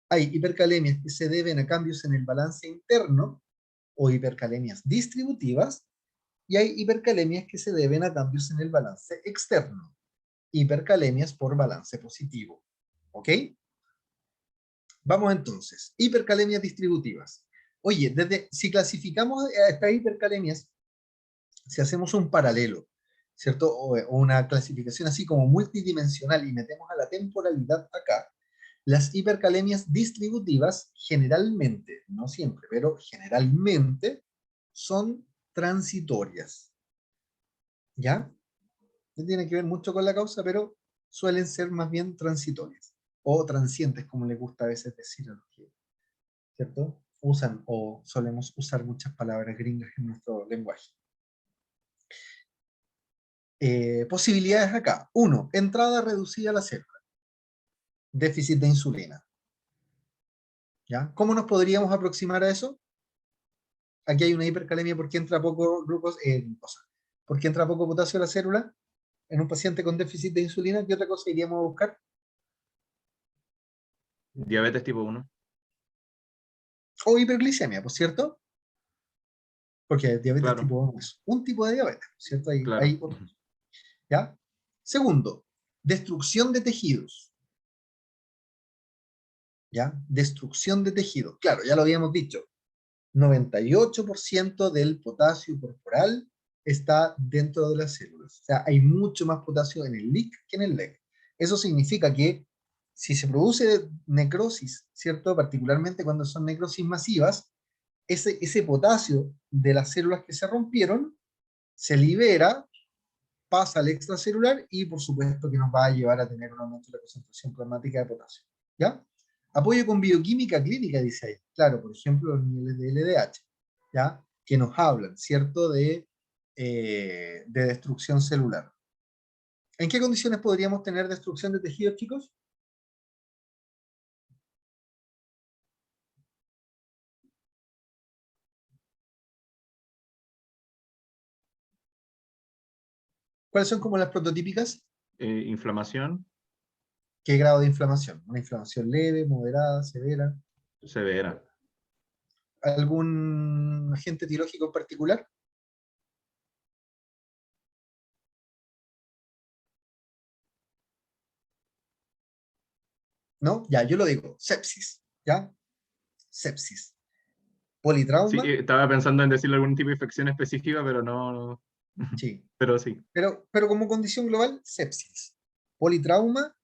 Hay hipercalemias que se deben a cambios en el balance interno o hipercalemias distributivas, y hay hipercalemias que se deben a cambios en el balance externo, hipercalemias por balance positivo. ¿Ok? Vamos entonces, hipercalemias distributivas. Oye, si clasificamos a estas hipercalemias, si hacemos un paralelo, ¿cierto? O una clasificación así como multidimensional y metemos a la temporalidad acá, las hipercalemias distributivas generalmente, no siempre, pero generalmente son transitorias. ¿Ya? No tiene que ver mucho con la causa, pero suelen ser más bien transitorias o transientes, como les gusta a veces decir a los que, ¿cierto? Usan o solemos usar muchas palabras gringas en nuestro lenguaje. Posibilidades acá. 1. Entrada reducida a la célula. Déficit de insulina. ¿Ya? ¿Cómo nos podríamos aproximar a eso? Aquí hay una hipercalemia porque entra poco porque entra poco potasio a la célula en un paciente con déficit de insulina. ¿Qué otra cosa iríamos a buscar? Diabetes tipo 1. O hiperglicemia, ¿por cierto? Porque diabetes Claro. tipo 1 es un tipo de diabetes, ¿cierto? Claro. Hay otros. ¿Ya? Segundo, destrucción de tejidos. ¿Ya? Destrucción de tejidos. Claro, ya lo habíamos dicho. 98% del potasio corporal está dentro de las células. O sea, hay mucho más potasio en el LIC que en el LEC. Eso significa que si se produce necrosis, ¿cierto? Particularmente cuando son necrosis masivas, ese potasio de las células que se rompieron se libera, pasa al extracelular y por supuesto que nos va a llevar a tener un aumento de la concentración plasmática de potasio. ¿Ya? Apoyo con bioquímica clínica, dice ahí. Claro, por ejemplo, los niveles de LDH, ¿ya? Que nos hablan, ¿cierto? De destrucción celular. ¿En qué condiciones podríamos tener destrucción de tejidos, chicos? ¿Cuáles son como las prototípicas? Inflamación ¿Qué grado de inflamación? ¿Una inflamación leve, moderada, severa? severa. ¿Algún agente etiológico en particular? ¿No? Ya, yo lo digo. Sepsis. ¿Ya? Sepsis. Sí, Politrauma. estaba pensando en decirle algún tipo de infección específica, pero no. Sí. Pero sí. Pero como condición global, sepsis. Politrauma,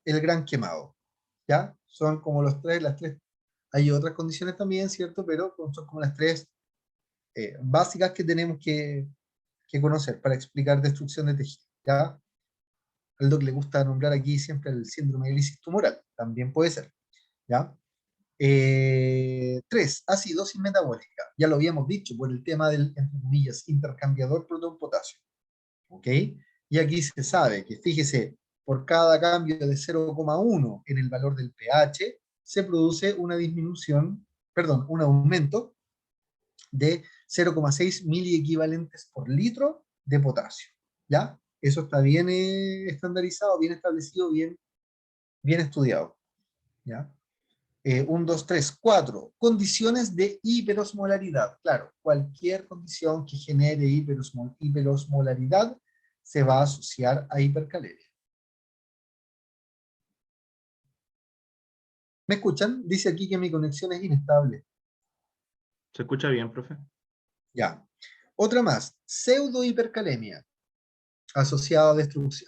el gran quemado. ¿Ya? Son como las tres. Hay otras condiciones también, ¿cierto? Pero son como las tres básicas que tenemos que conocer para explicar destrucción de tejido. ¿Ya? Al doc le gusta nombrar aquí siempre el síndrome de lisis tumoral. También puede ser. ¿Ya? 3, acidosis metabólica. Ya lo habíamos dicho por el tema del, entre comillas, intercambiador protón-potasio. ¿Ok? Y aquí se sabe que, fíjese, por cada cambio de 0,1 en el valor del pH, se produce una disminución, perdón, un aumento de 0,6 miliequivalentes por litro de potasio. ¿Ya? Eso está bien estandarizado, bien establecido, bien estudiado. ¿Ya? 1, 2, 3, 4. Condiciones de hiperosmolaridad. Claro, cualquier condición que genere hiperosmolaridad se va a asociar a hipercalemia. ¿Me escuchan? Dice aquí que mi conexión es inestable. ¿Se escucha bien, profe? Ya. Otra más. Pseudohipercalemia asociada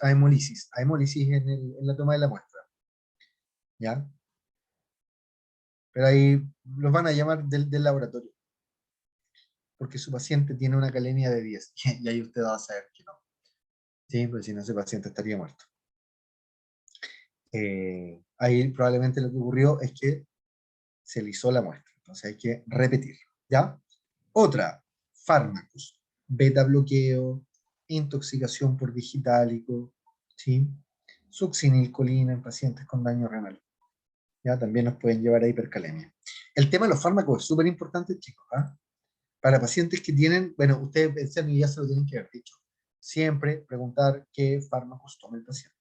a hemolisis. A hemolisis en la toma de la muestra. ¿Ya? Pero ahí los van a llamar del laboratorio. Porque su paciente tiene una calemia de 10. Y ahí usted va a saber que no. Sí, pues si no, ese paciente estaría muerto. Ahí probablemente lo que ocurrió es que se lisó la muestra. Entonces hay que repetir. ¿Ya? Otra, fármacos. Beta bloqueo, intoxicación por digitálico, ¿sí? Succinilcolina en pacientes con daño renal. ¿Ya? También nos pueden llevar a hipercalemia. El tema de los fármacos es súper importante, chicos. ¿Ah? Para pacientes que tienen, bueno, ustedes pensan y ya se lo tienen que haber dicho. Siempre preguntar qué fármacos toma el paciente.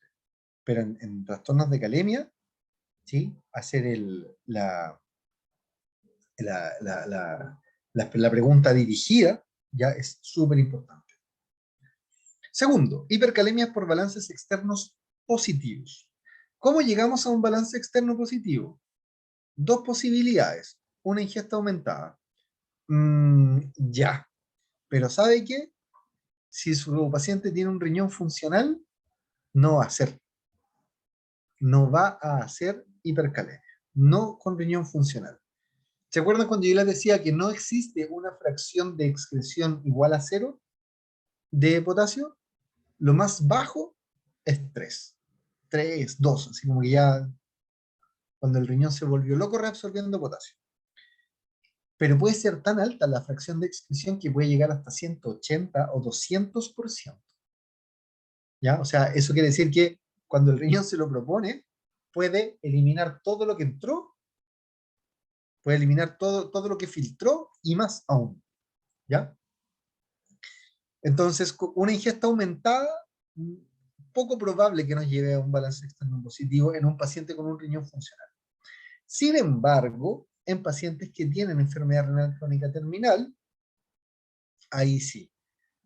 Pero en trastornos de calemia, ¿sí? Hacer la pregunta dirigida ya es súper importante. Segundo, hipercalemia por balances externos positivos. ¿Cómo llegamos a un balance externo positivo? Dos posibilidades. Una ingesta aumentada. Ya. Pero ¿sabe qué? Si su paciente tiene un riñón funcional, no va a ser. No va a hacer hipercalemia. No con riñón funcional. ¿Se acuerdan cuando yo les decía que no existe una fracción de excreción igual a 0 de potasio? Lo más bajo es 3. 3, 2, así como que ya cuando el riñón se volvió loco reabsorbiendo potasio. Pero puede ser tan alta la fracción de excreción que puede llegar hasta 180 o 200%. ¿Ya? O sea, eso quiere decir que cuando el riñón se lo propone, puede eliminar todo lo que entró Puede eliminar todo lo que filtró y más aún. ¿Ya? Entonces, una ingesta aumentada, poco probable que nos lleve a un balance externo positivo en un paciente con un riñón funcional. Sin embargo, en pacientes que tienen enfermedad renal crónica terminal, ahí sí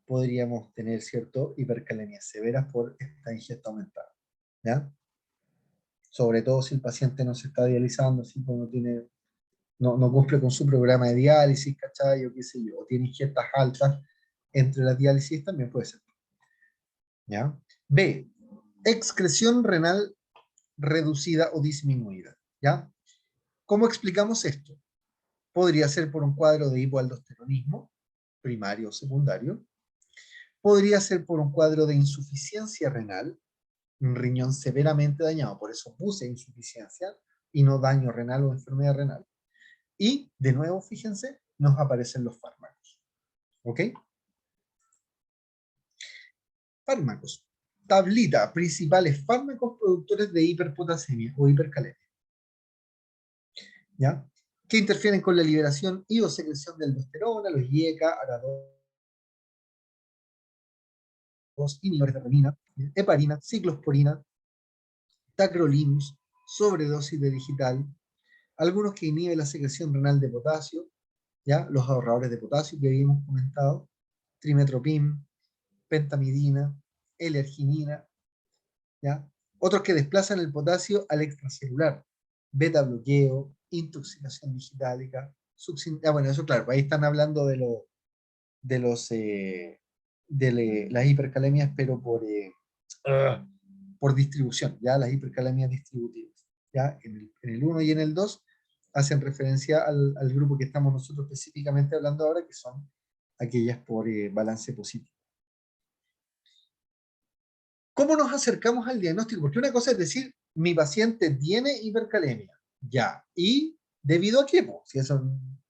podríamos tener, ¿cierto?, hipercalemias severas por esta ingesta aumentada. ¿Ya? Sobre todo si el paciente no se está dializando, si no cumple con su programa de diálisis, ¿cachai? O qué sé yo, o tiene ingestas altas entre las diálisis, también puede ser. ¿Ya? B. Excreción renal reducida o disminuida. ¿Ya? ¿Cómo explicamos esto? Podría ser por un cuadro de hipoaldosteronismo, primario o secundario. Podría ser por un cuadro de insuficiencia renal, un riñón severamente dañado, por eso puse insuficiencia y no daño renal o enfermedad renal. Y, de nuevo, fíjense, nos aparecen los fármacos. ¿Ok? Fármacos. Tablita, principales fármacos productores de hiperpotasemia o hipercalemia. ¿Ya? Que interfieren con la liberación y o secreción de aldosterona, los IECA, ARA2, inhibidores de renina, heparina, ciclosporina, tacrolimus, sobredosis de digital, algunos que inhiben la secreción renal de potasio, ¿ya? Los ahorradores de potasio que habíamos comentado, trimetoprim, pentamidina, L-arginina, ¿ya? Otros que desplazan el potasio al extracelular, beta bloqueo, intoxicación digitálica, bueno, eso claro, ahí están hablando de las hipercalemias, pero por distribución, ya las hipercalemias distributivas. ¿Ya? En el 1 y en el 2 hacen referencia al grupo que estamos nosotros específicamente hablando ahora, que son aquellas por balance positivo. ¿Cómo nos acercamos al diagnóstico? Porque una cosa es decir, mi paciente tiene hipercalemia, ya, ¿y debido a qué? Si eso,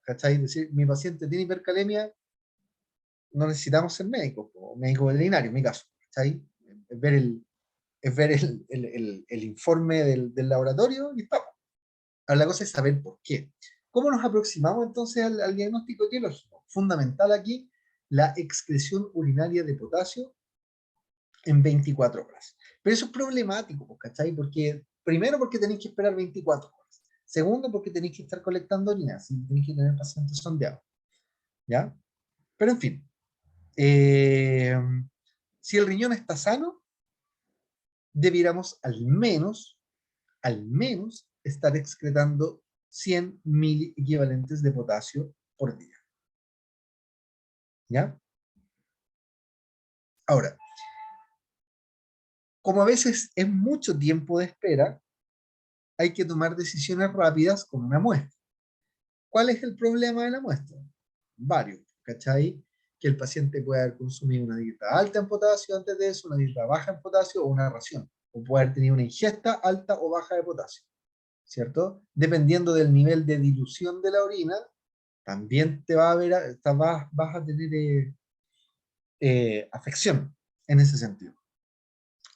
¿cachai? Decir, mi paciente tiene hipercalemia, no necesitamos ser médicos, o médico veterinario en mi caso, ¿cachai? Es ver el informe del laboratorio y estamos. Ahora la cosa es saber por qué. ¿Cómo nos aproximamos entonces al diagnóstico etiológico? Fundamental aquí, la excreción urinaria de potasio en 24 horas. Pero eso es problemático, ¿cachai? Porque, primero, porque tenéis que esperar 24 horas. Segundo, porque tenéis que estar colectando orina, si tenéis que tener pacientes sondeados. ¿Ya? Pero en fin, si el riñón está sano, debiéramos al menos, estar excretando 100 mil equivalentes de potasio por día. ¿Ya? Ahora, como a veces es mucho tiempo de espera, hay que tomar decisiones rápidas con una muestra. ¿Cuál es el problema de la muestra? Varios, ¿cachai? Que el paciente puede haber consumido una dieta alta en potasio antes de eso, una dieta baja en potasio o una ración. O puede haber tenido una ingesta alta o baja de potasio, ¿cierto? Dependiendo del nivel de dilución de la orina, también te va a ver, vas a tener afección en ese sentido.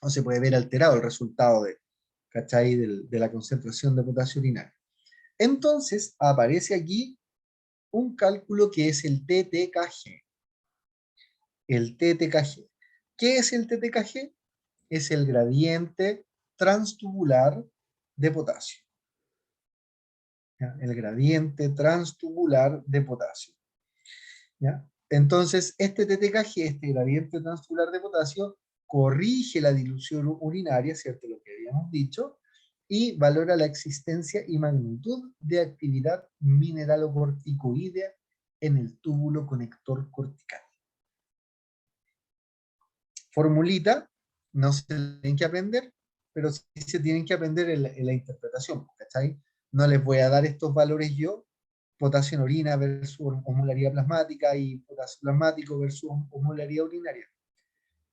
O se puede ver alterado el resultado ¿cachai? De la concentración de potasio urinario. Entonces, aparece aquí un cálculo que es el TTKG. El TTKG. ¿Qué es el TTKG? Es el gradiente transtubular de potasio. ¿Ya? El gradiente transtubular de potasio. ¿Ya? Entonces, este TTKG, este gradiente transtubular de potasio, corrige la dilución urinaria, ¿cierto? Lo que habíamos dicho, y valora la existencia y magnitud de actividad mineralocorticoidea en el túbulo conector cortical. Formulita, no se tienen que aprender, pero sí se tienen que aprender en la interpretación, ¿cachai? No les voy a dar estos valores yo, potasio en orina versus osmolaridad plasmática y potasio plasmático versus osmolaridad urinaria,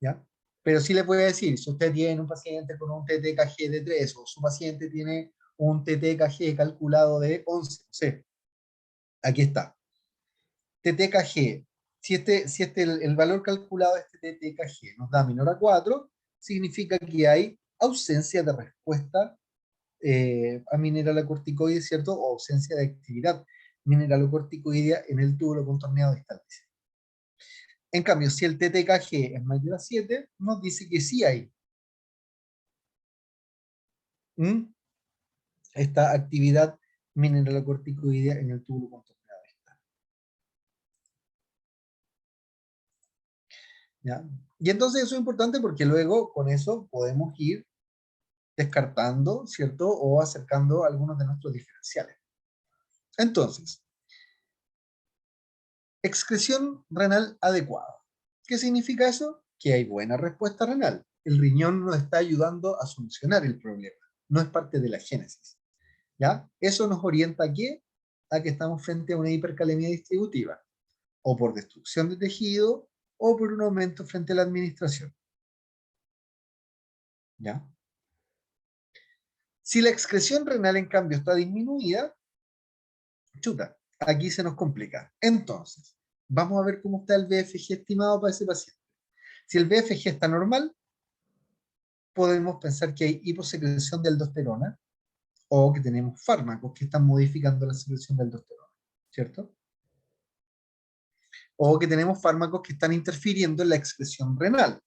¿ya? Pero sí les voy a decir, si usted tiene un paciente con un TTKG de 3 o su paciente tiene un TTKG calculado de 11, no sé, aquí está. TTKG, si el valor calculado de este TTKG nos da menor a 4, significa que hay ausencia de respuesta mineralocorticoides, ¿cierto? O ausencia de actividad mineralocorticoidea en el túbulo contorneado distal. En cambio, si el TTKG es mayor a 7, nos dice que sí hay esta actividad mineralocorticoidea en el túbulo contorneado distal. ¿Ya? Y entonces eso es importante porque luego con eso podemos ir descartando, ¿cierto? O acercando algunos de nuestros diferenciales. Entonces, excreción renal adecuada. ¿Qué significa eso? Que hay buena respuesta renal. El riñón nos está ayudando a solucionar el problema. No es parte de la génesis. ¿Ya? Eso nos orienta ¿a qué? A que estamos frente a una hipercalemia distributiva. O por destrucción de tejido, o por un aumento frente a la administración. ¿Ya? Si la excreción renal, en cambio, está disminuida, chuta, aquí se nos complica. Entonces, vamos a ver cómo está el BFG estimado para ese paciente. Si el BFG está normal, podemos pensar que hay hiposecreción de aldosterona o que tenemos fármacos que están modificando la secreción de aldosterona, ¿cierto? O que tenemos fármacos que están interfiriendo en la excreción renal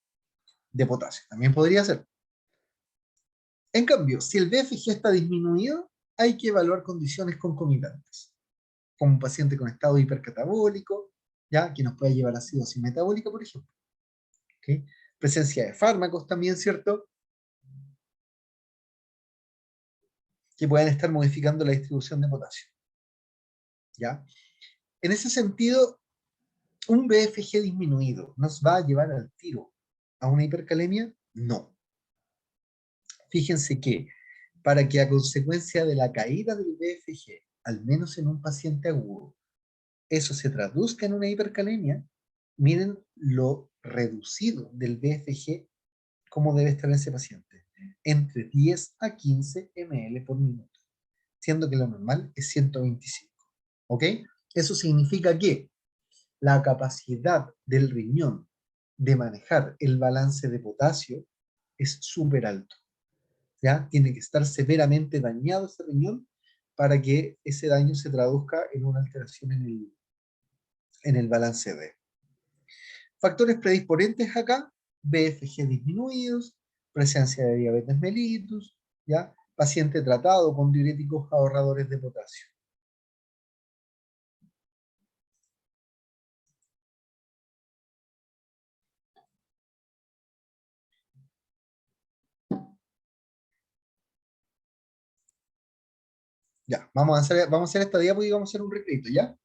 de potasio. También podría ser. En cambio, si el BFG está disminuido, hay que evaluar condiciones concomitantes, como un paciente con estado hipercatabólico, ¿ya? Que nos puede llevar a acidosis metabólica, por ejemplo. ¿Okay? Presencia de fármacos también, ¿cierto? Que pueden estar modificando la distribución de potasio. ¿Ya? En ese sentido, ¿un BFG disminuido nos va a llevar al tiro a una hipercalemia? No. Fíjense que para que a consecuencia de la caída del BFG, al menos en un paciente agudo, eso se traduzca en una hipercalemia, miren lo reducido del BFG, cómo debe estar ese paciente, entre 10 a 15 ml por minuto, siendo que lo normal es 125. ¿Ok? Eso significa que la capacidad del riñón de manejar el balance de potasio es súper alto. ¿Ya? Tiene que estar severamente dañado ese riñón para que ese daño se traduzca en una alteración en el balance D. Factores predisponentes acá, BFG disminuidos, presencia de diabetes mellitus, ¿ya? Paciente tratado con diuréticos ahorradores de potasio. Ya, vamos a hacer esta diapositiva y vamos a hacer un recreo, ¿ya?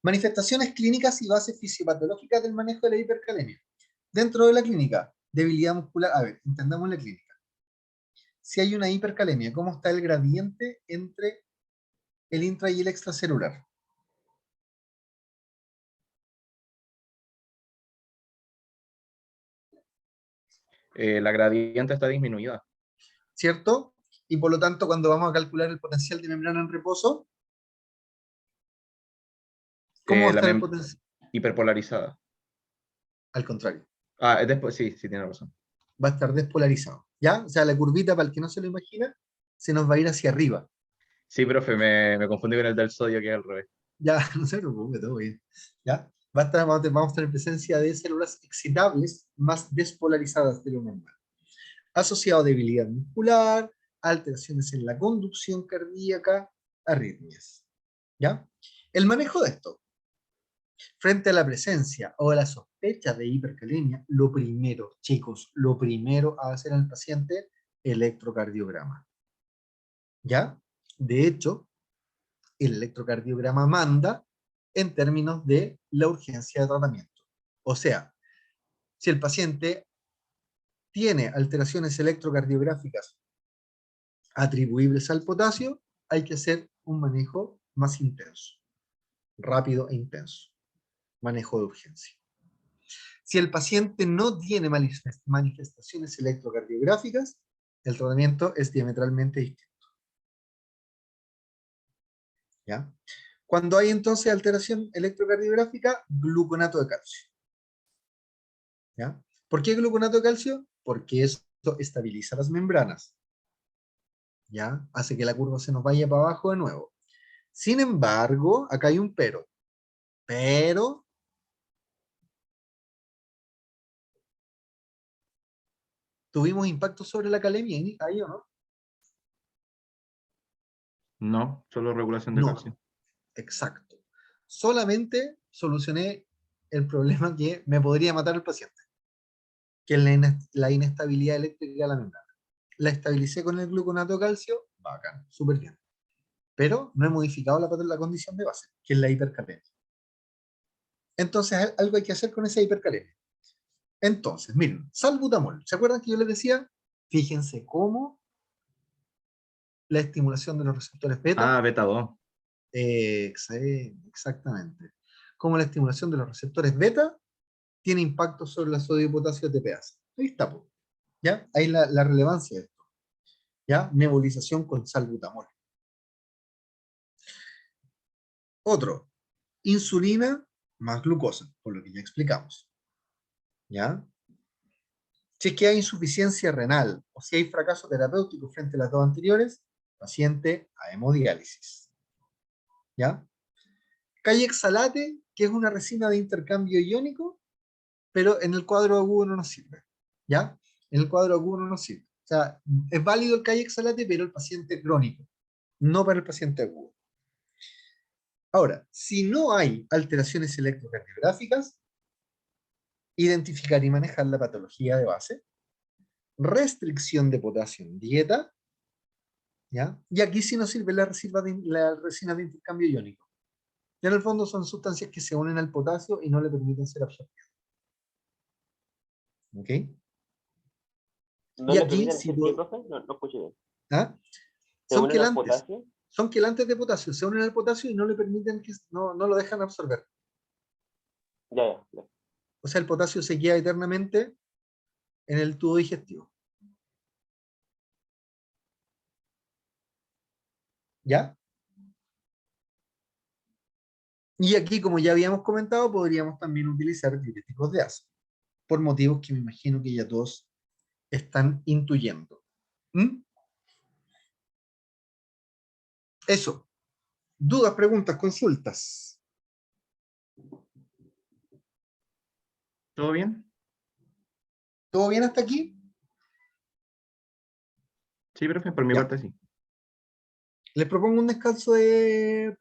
Manifestaciones clínicas y bases fisiopatológicas del manejo de la hipercalemia. Dentro de la clínica, debilidad muscular. A ver, entendamos la clínica. Si hay una hipercalemia, ¿cómo está el gradiente entre el intra y el extracelular? La gradiente está disminuida. ¿Cierto? Y por lo tanto, cuando vamos a calcular el potencial de membrana en reposo, ¿cómo va a estar el potencial? Hiperpolarizada. Al contrario, Ah, después, sí, tiene razón. va a estar despolarizado, ¿ya? O sea, la curvita, para el que no se lo imagina, se nos va a ir hacia arriba. Sí, profe, me confundí con el del sodio, que es al revés. Ya, no se preocupe, todo bien. ¿Ya? Vamos a estar en presencia de células excitables más despolarizadas de lo normal. Asociado a debilidad muscular, alteraciones en la conducción cardíaca, arritmias. ¿Ya? El manejo de esto. Frente a la presencia o a la sospecha de hipercalemia, lo primero, chicos, lo primero a hacer al paciente, electrocardiograma. ¿Ya? De hecho, el electrocardiograma manda en términos de la urgencia de tratamiento. O sea, si el paciente tiene alteraciones electrocardiográficas atribuibles al potasio, hay que hacer un manejo más intenso, rápido e intenso. Manejo de urgencia. Si el paciente no tiene manifestaciones electrocardiográficas, el tratamiento es diametralmente distinto. ¿Ya? Cuando hay entonces alteración electrocardiográfica, gluconato de calcio. ¿Ya? ¿Por qué gluconato de calcio? Porque eso estabiliza las membranas. ¿ya? Hace que la curva se nos vaya para abajo de nuevo. Sin embargo, acá hay un pero. Pero tuvimos impacto sobre la calemia ahí, ¿o no? No, solo regulación de No, calcio. exacto. Solamente solucioné el problema que me podría matar el paciente, que es la inestabilidad eléctrica de la membrana. La estabilicé con el gluconato de calcio, bacán, súper bien. Pero no he modificado la condición de base, que es la hipercalemia. Entonces, algo hay que hacer con esa hipercalemia. Entonces, miren, salbutamol. ¿Se acuerdan que yo les decía? Fíjense cómo la estimulación de los receptores beta, Ah, beta 2. exactamente, cómo la estimulación de los receptores beta tiene impacto sobre la sodio y potasio ATPase. Ahí está, po. ¿Ya? Ahí la relevancia de esto. ¿Ya? Nebulización con salbutamol. Otro, insulina más glucosa, por lo que ya explicamos. ¿Ya? Si es que hay insuficiencia renal o si hay fracaso terapéutico frente a las dos anteriores, paciente a hemodiálisis. ¿Ya? Cayexalate, que es una resina de intercambio iónico, pero en el cuadro agudo no nos sirve. ¿Ya? En el cuadro agudo no nos sirve. O sea, es válido el cayexalate, pero el paciente crónico, no para el paciente agudo. Ahora, si no hay alteraciones electrocardiográficas, identificar y manejar la patología de base, restricción de potasio en dieta, ¿ya? Y aquí sí nos sirve la resina de intercambio iónico. Y en el fondo son sustancias que se unen al potasio y no le permiten ser absorbidas. ¿Ok? ¿No Y le aquí, permiten hacer qué, profe? No, no escuché bien. ¿ah? ¿Se Son unen al quelantes. potasio? Son quelantes de potasio, se unen al potasio y no le permiten no lo dejan absorber. Ya, ya, ya. O sea, el potasio se queda eternamente en el tubo digestivo. ¿Ya? Y aquí, como ya habíamos comentado, podríamos también utilizar diuréticos de ácido, por motivos que me imagino que ya todos están intuyendo. ¿Mm? Eso. Dudas, preguntas, consultas. ¿Todo bien? ¿Todo bien hasta aquí? Sí, profe, por mi Ya. parte sí. Les propongo un descanso de